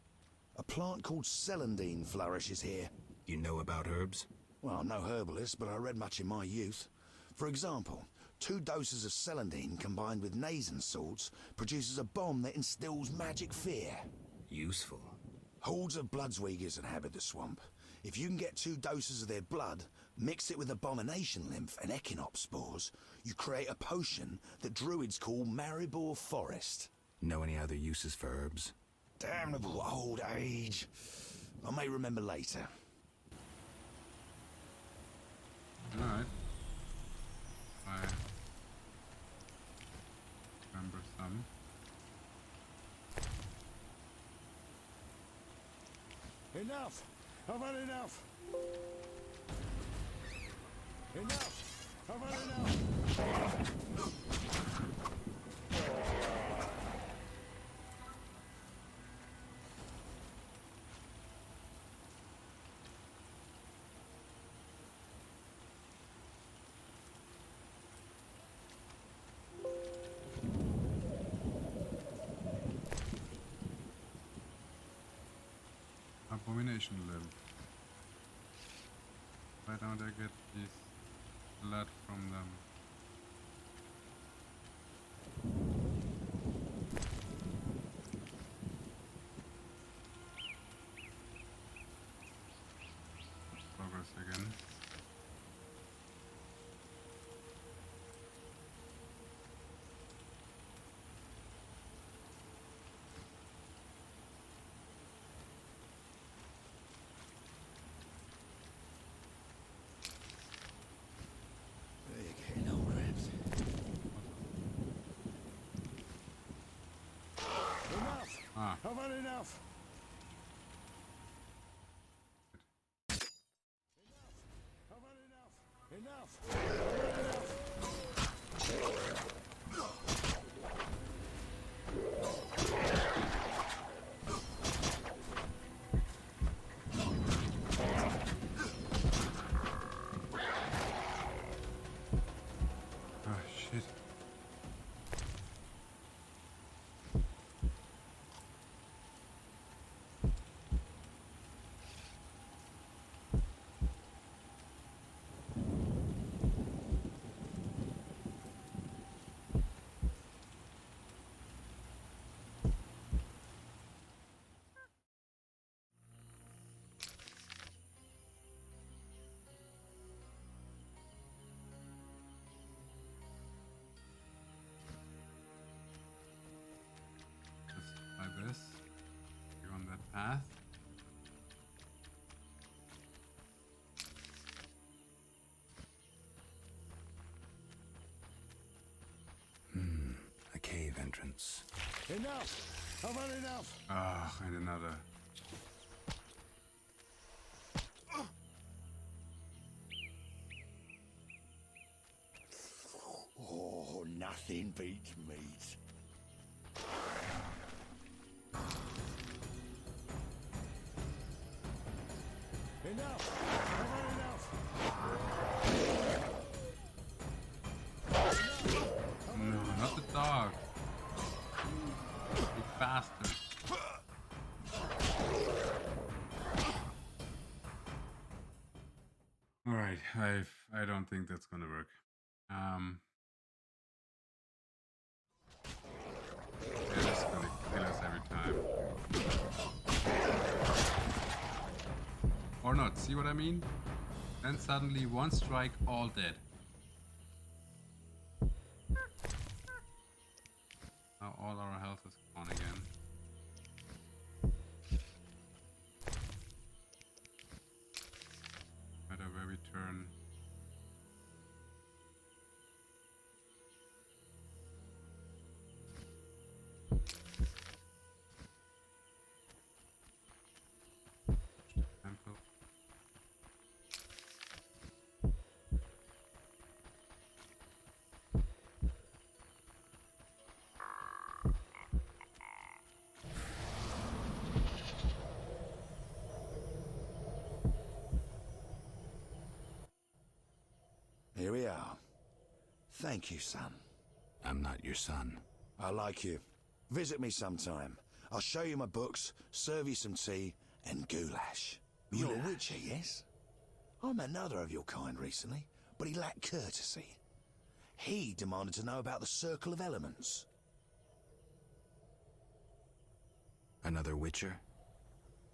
A plant called celandine flourishes here. You know about herbs? Well, I'm no herbalist, but I read much in my youth. For example, 2 doses of celandine combined with nasen salts produces a bomb that instills magic fear. Useful. Hordes of Bloodsweegers inhabit the swamp. If you can get 2 doses of their blood, mix it with abomination lymph and echinops spores, you create a potion that druids call Maribor Forest. Know any other uses for herbs? Damnable old age. I may remember later. Alright. I remember some. Enough! I've had enough! Enough! I've had enough! mutation limb. Why don't I get this blood from them? Progress again. I've had enough. Oh shit. Like this. Go on that path. A cave entrance. Enough! I've had enough! Ah, and another. Oh, nothing beats meat. Enough! I've had enough! No, not the dog. You bastard. Alright, I don't think that's gonna work. They're just gonna kill us every time. Or not, see what I mean? Then suddenly one strike, all dead. Now all our health is gone again. No matter where we turn. Temple. Here we are. Thank you, son. I'm not your son. I like you. Visit me sometime. I'll show you my books, serve you some tea, and goulash. You're a witcher, yes? I met another of your kind recently, but he lacked courtesy. He demanded to know about the Circle of Elements. Another Witcher?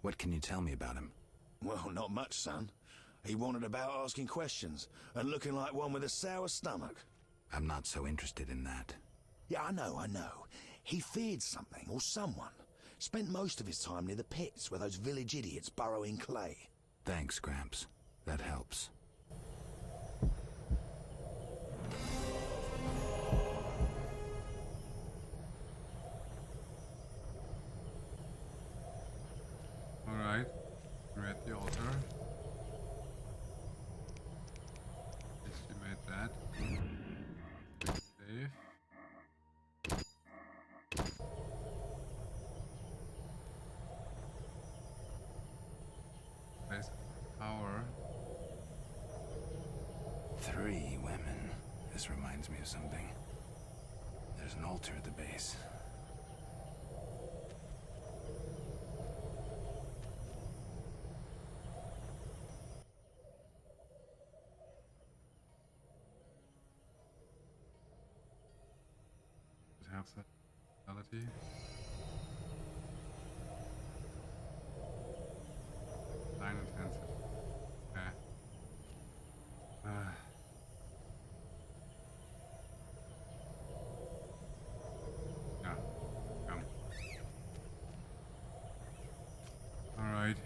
What can you tell me about him? Well, not much, son. He wandered about asking questions, and looking like one with a sour stomach. I'm not so interested in that. Yeah, I know. He feared something, or someone. Spent most of his time near the pits where those village idiots burrow in clay. Thanks, Gramps. That helps. Alright, we're at the altar. Yes, we made that. Save. Place of power. 3 women. This reminds me of something. There's an altar at the base. outside reality. Line intensive. Okay. Yeah. Come. Alright.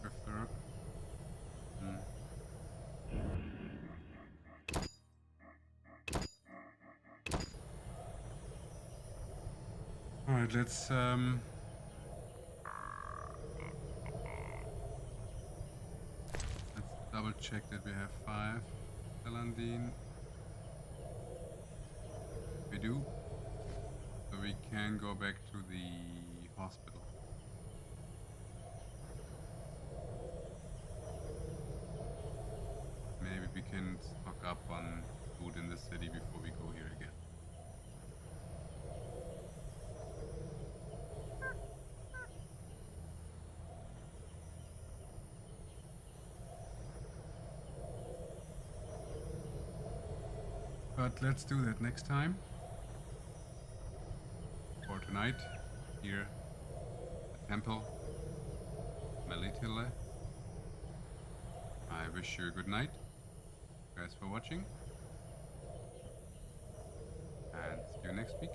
Drifter. Alright, let's double check that we have 5 Elandine. We do. So we can go back to the hospital. Maybe we can stock up on food in the city before we go here again. But let's do that next time. For tonight, here, the temple, Melitesie. I wish you a good night. Thanks for watching. And see you next week.